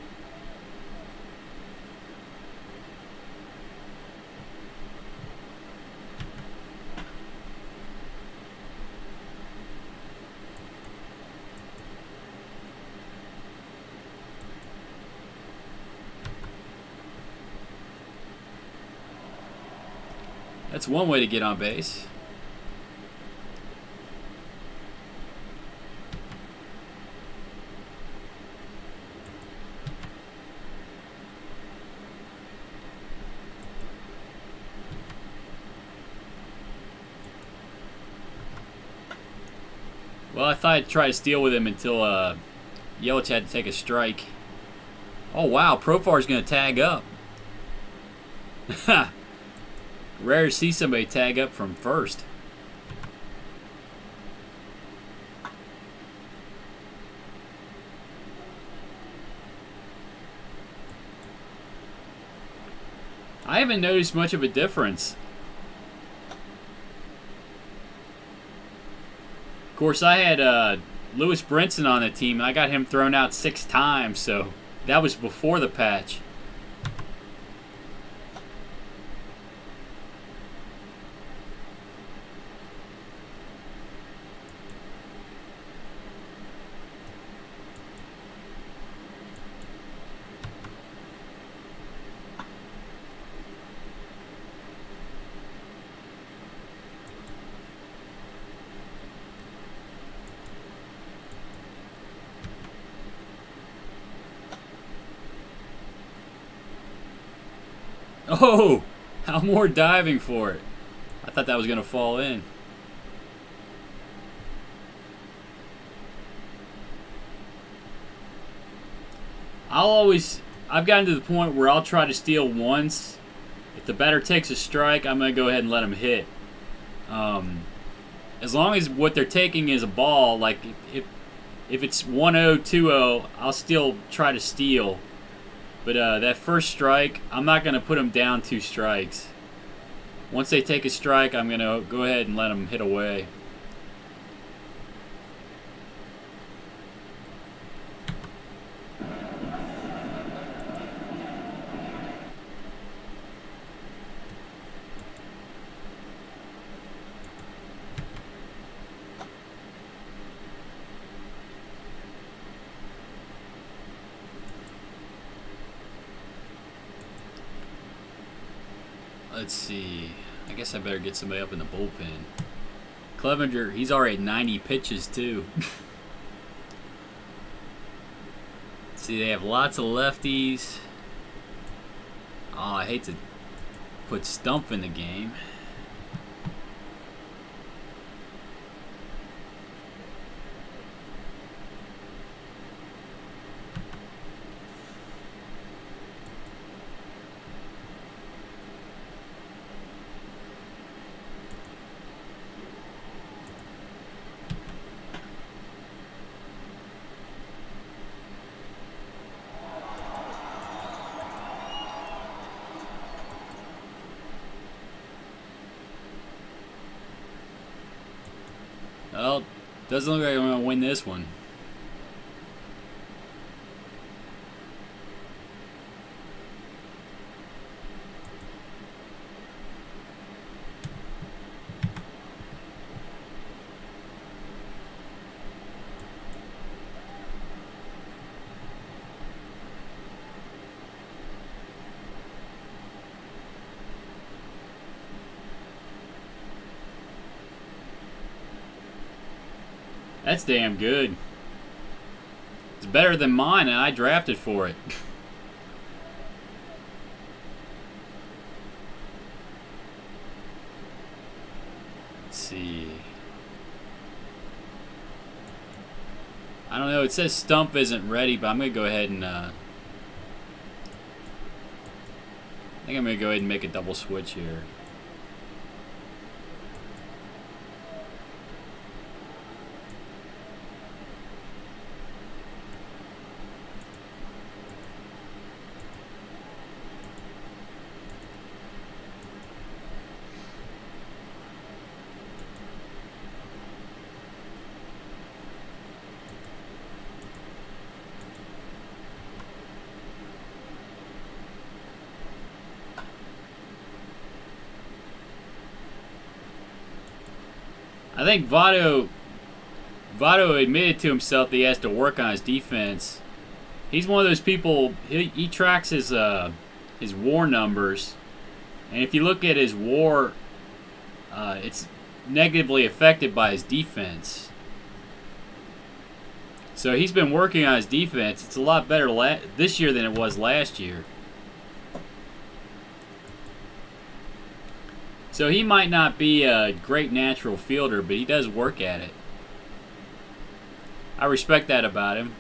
That's one way to get on base. Well, I thought I'd try to steal with him until Yelich had to take a strike. Oh, wow. Profar's going to tag up. Rare to see somebody tag up from first. I haven't noticed much of a difference. Of course, I had Lewis Brinson on the team. I got him thrown out 6 times, so that was before the patch. Oh, Almore diving for it. I thought that was going to fall in. I've gotten to the point where I'll try to steal once. If the batter takes a strike, I'm going to go ahead and let him hit. As long as what they're taking is a ball, like if it's 1-0, 2-0, I'll still try to steal. But that first strike, I'm not going to put them down 2 strikes. Once they take a strike, I'm going to go ahead and let them hit away. Let's see. I guess I better get somebody up in the bullpen. Clevenger, he's already at 90 pitches too. See, they have lots of lefties. Oh, I hate to put Stump in the game. Well, doesn't look like I'm going to win this one. That's damn good. It's better than mine, and I drafted for it. Let's see. I don't know. It says Stump isn't ready, but I'm going to go ahead and... I think I'm going to go ahead and make a double switch here. I think Votto admitted to himself that he has to work on his defense. He's one of those people. He tracks his WAR numbers, and if you look at his WAR, it's negatively affected by his defense. So he's been working on his defense. It's a lot better this year than it was last year. So he might not be a great natural fielder, but he does work at it. I respect that about him.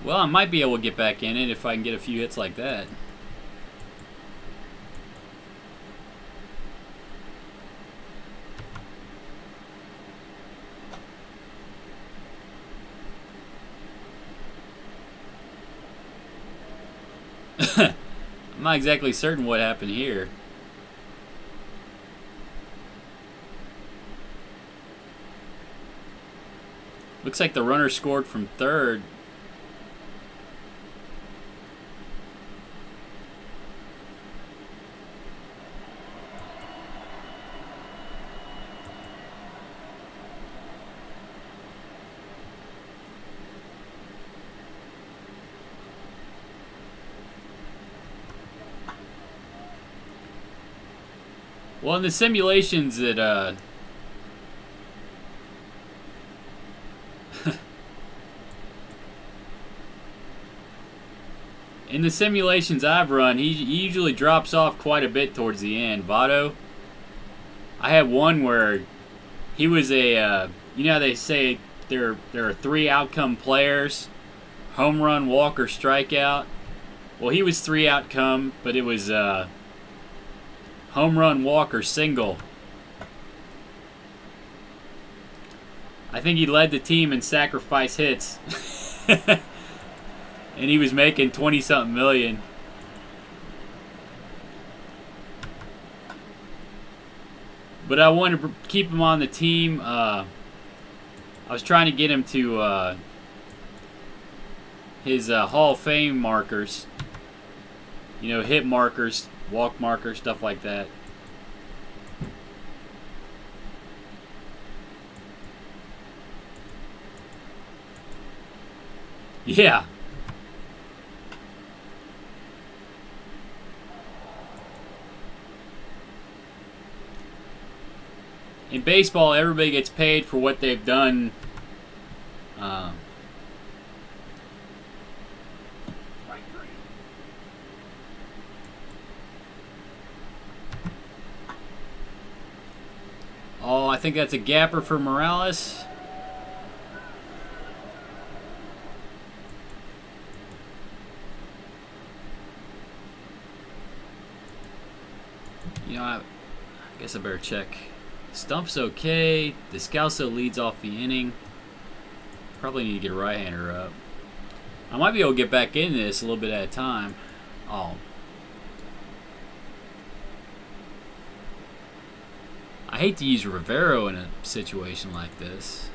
Well, I might be able to get back in it if I can get a few hits like that. I'm not exactly certain what happened here. Looks like the runner scored from third. Well, in the simulations that in the simulations I've run, he usually drops off quite a bit towards the end. Votto. I had one where he was a you know how they say there are 3 outcome players: home run, walk, or strikeout. Well, he was 3 outcome, but it was home run, walk, or single. I think he led the team in sacrifice hits. And he was making 20-something million. But I wanted to keep him on the team. I was trying to get him to his Hall of Fame markers. You know, hit markers, walk markers, stuff like that. Yeah. In baseball, everybody gets paid for what they've done. Oh, I think that's a gapper for Morales. You know, I guess I better check. Stump's okay. Descalso leads off the inning. Probably need to get a right-hander up. I might be able to get back into this a little bit at a time. Oh. I hate to use Rivero in a situation like this.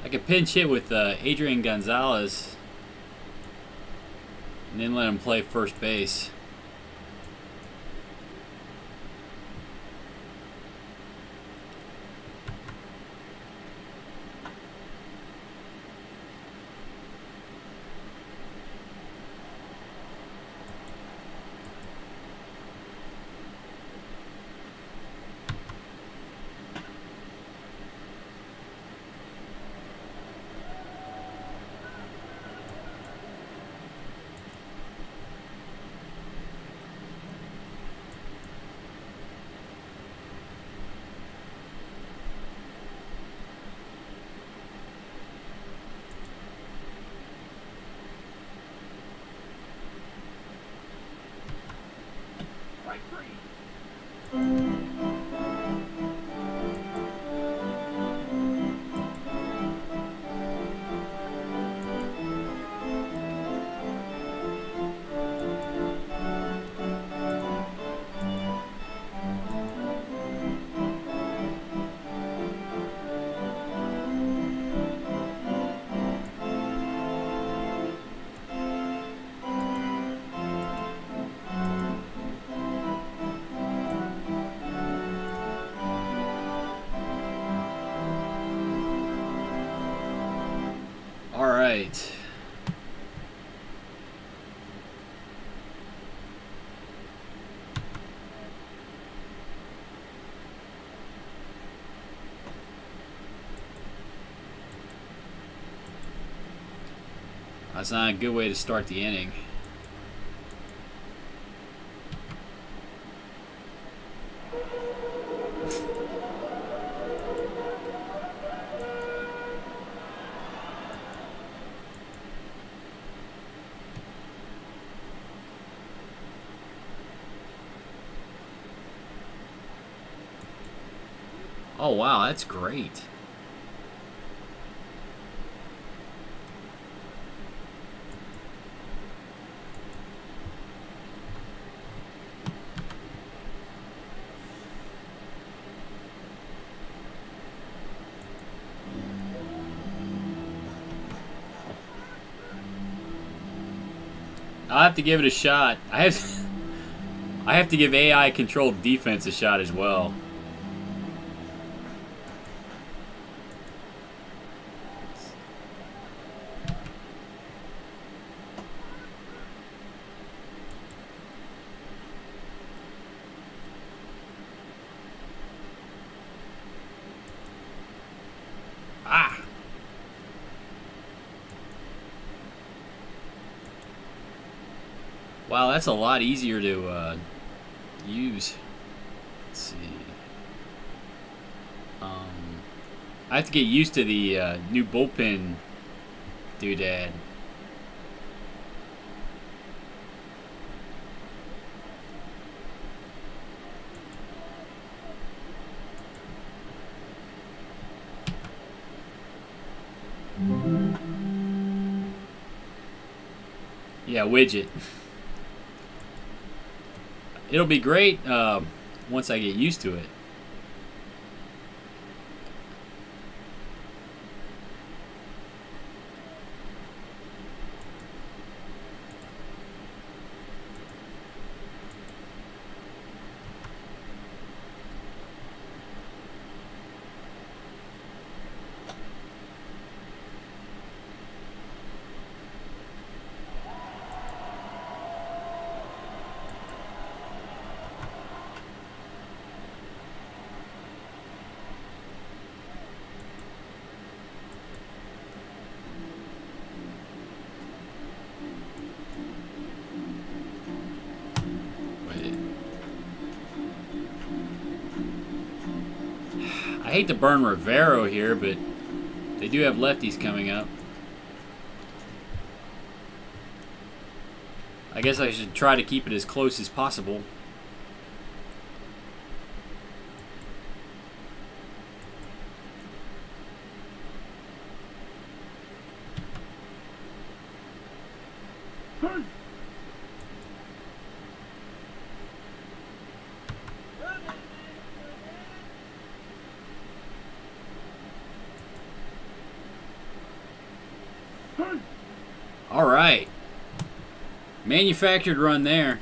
I could pinch hit with Adrian Gonzalez and then let him play first base. All right. That's not a good way to start the inning. Oh, wow, that's great. I'll have to give it a shot. I have to give AI controlled defense a shot as well. Ah. Wow, that's a lot easier to use. Let's see. I have to get used to the new bullpen doodad. Yeah, widget. It'll be great once I get used to it. I hate to burn Rivero here, but they do have lefties coming up. I guess I should try to keep it as close as possible. All right. Manufactured run there.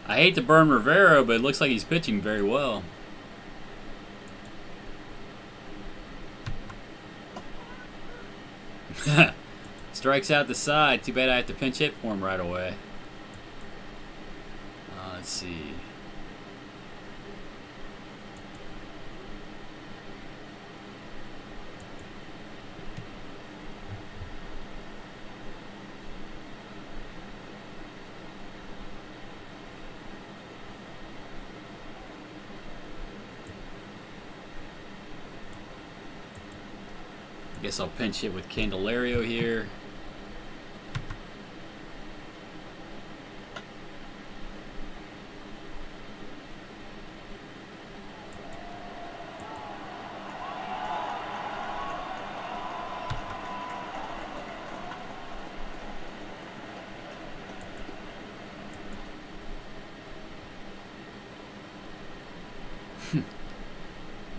I hate to burn Rivera, but it looks like he's pitching very well. Strikes out the side. Too bad I have to pinch hit for him right away. Let's see. Guess I'll pinch hit with Candelario here.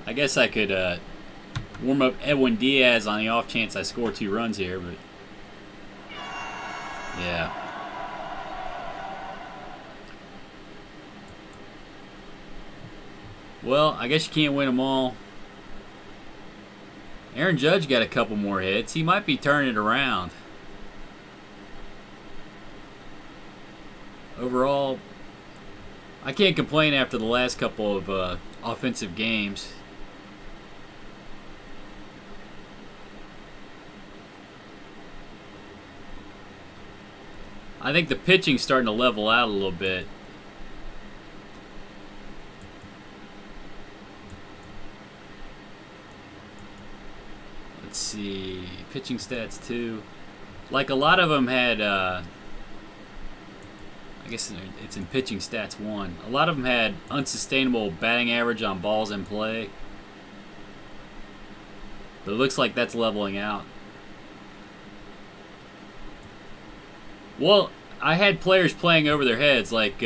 I guess I could warm up Edwin Diaz on the off chance I score 2 runs here, but yeah. Well, I guess you can't win them all. Aaron Judge got a couple more hits. He might be turning it around. Overall, I can't complain after the last couple of offensive games. I think the pitching's starting to level out a little bit. Let's see, pitching stats too. Like a lot of them had, I guess it's in pitching stats 1. A lot of them had unsustainable batting average on balls in play. But it looks like that's leveling out. Well, I had players playing over their heads, like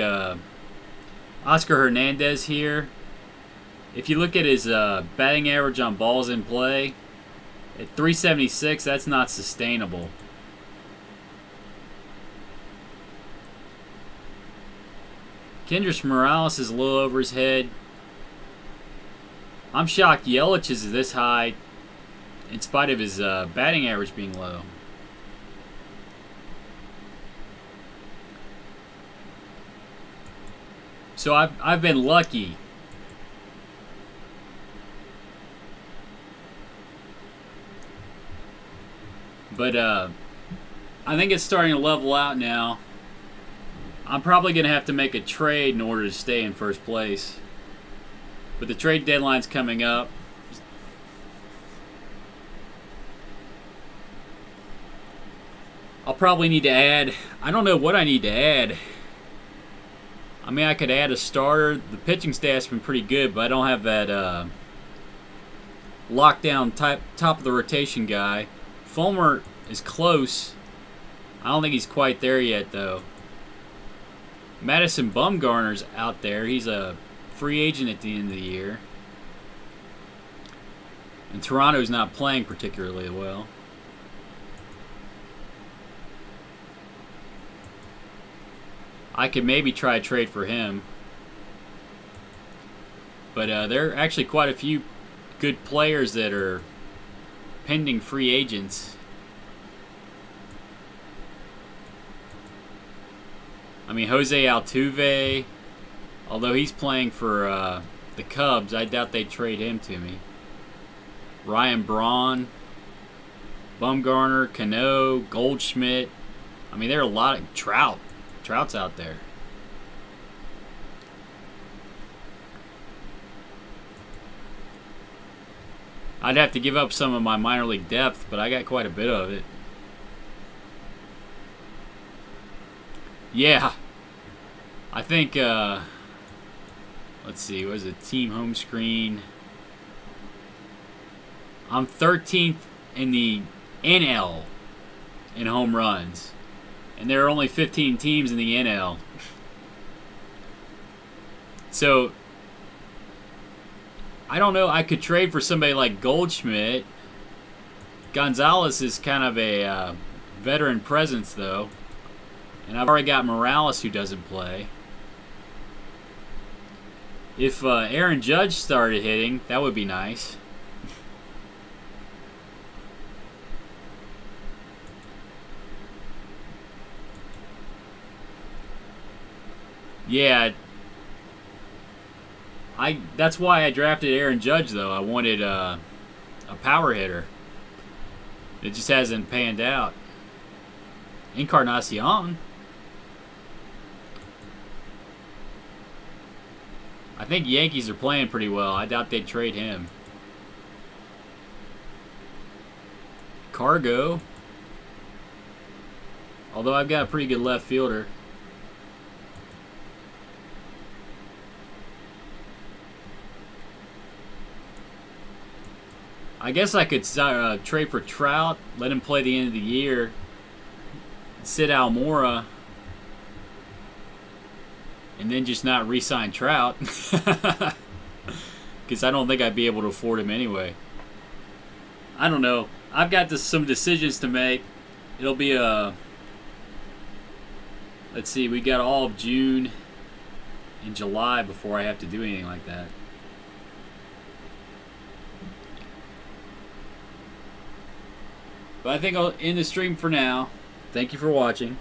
Oscar Hernandez here. If you look at his batting average on balls in play, at 376, that's not sustainable. Kendrys Morales is a little over his head. I'm shocked Yelich is this high in spite of his batting average being low. So I've been lucky. But I think it's starting to level out now. I'm probably going to have to make a trade in order to stay in first place. But the trade deadline's coming up. I'll probably need to add, I don't know what I need to add. I mean, I could add a starter. The pitching staff's been pretty good, but I don't have that lockdown top of the rotation guy. Fulmer is close. I don't think he's quite there yet, though. Madison Bumgarner's out there. He's a free agent at the end of the year. And Toronto's not playing particularly well. I could maybe try a trade for him. But there are actually quite a few good players that are pending free agents. I mean, Jose Altuve, although he's playing for the Cubs, I doubt they'd trade him to me. Ryan Braun, Bumgarner, Cano, Goldschmidt. I mean, there are a lot of Trout's out there. I'd have to give up some of my minor league depth, but I got quite a bit of it. Yeah. I think, let's see, what is it? Team home screen. I'm 13th in the NL in home runs. And there are only 15 teams in the NL. So, I don't know. I could trade for somebody like Goldschmidt. Gonzalez is kind of a veteran presence, though. And I've already got Morales who doesn't play. If Aaron Judge started hitting, that would be nice. Yeah. That's why I drafted Aaron Judge, though. I wanted a power hitter. It just hasn't panned out. Encarnacion. I think Yankees are playing pretty well. I doubt they'd trade him. Cargo. Although I've got a pretty good left fielder. I guess I could trade for Trout, let him play the end of the year, sit Almora, and then just not re-sign Trout. Because I don't think I'd be able to afford him anyway. I don't know. I've got some decisions to make. It'll be a... Let's see, we got all of June and July before I have to do anything like that. But I think I'll end the stream for now. Thank you for watching.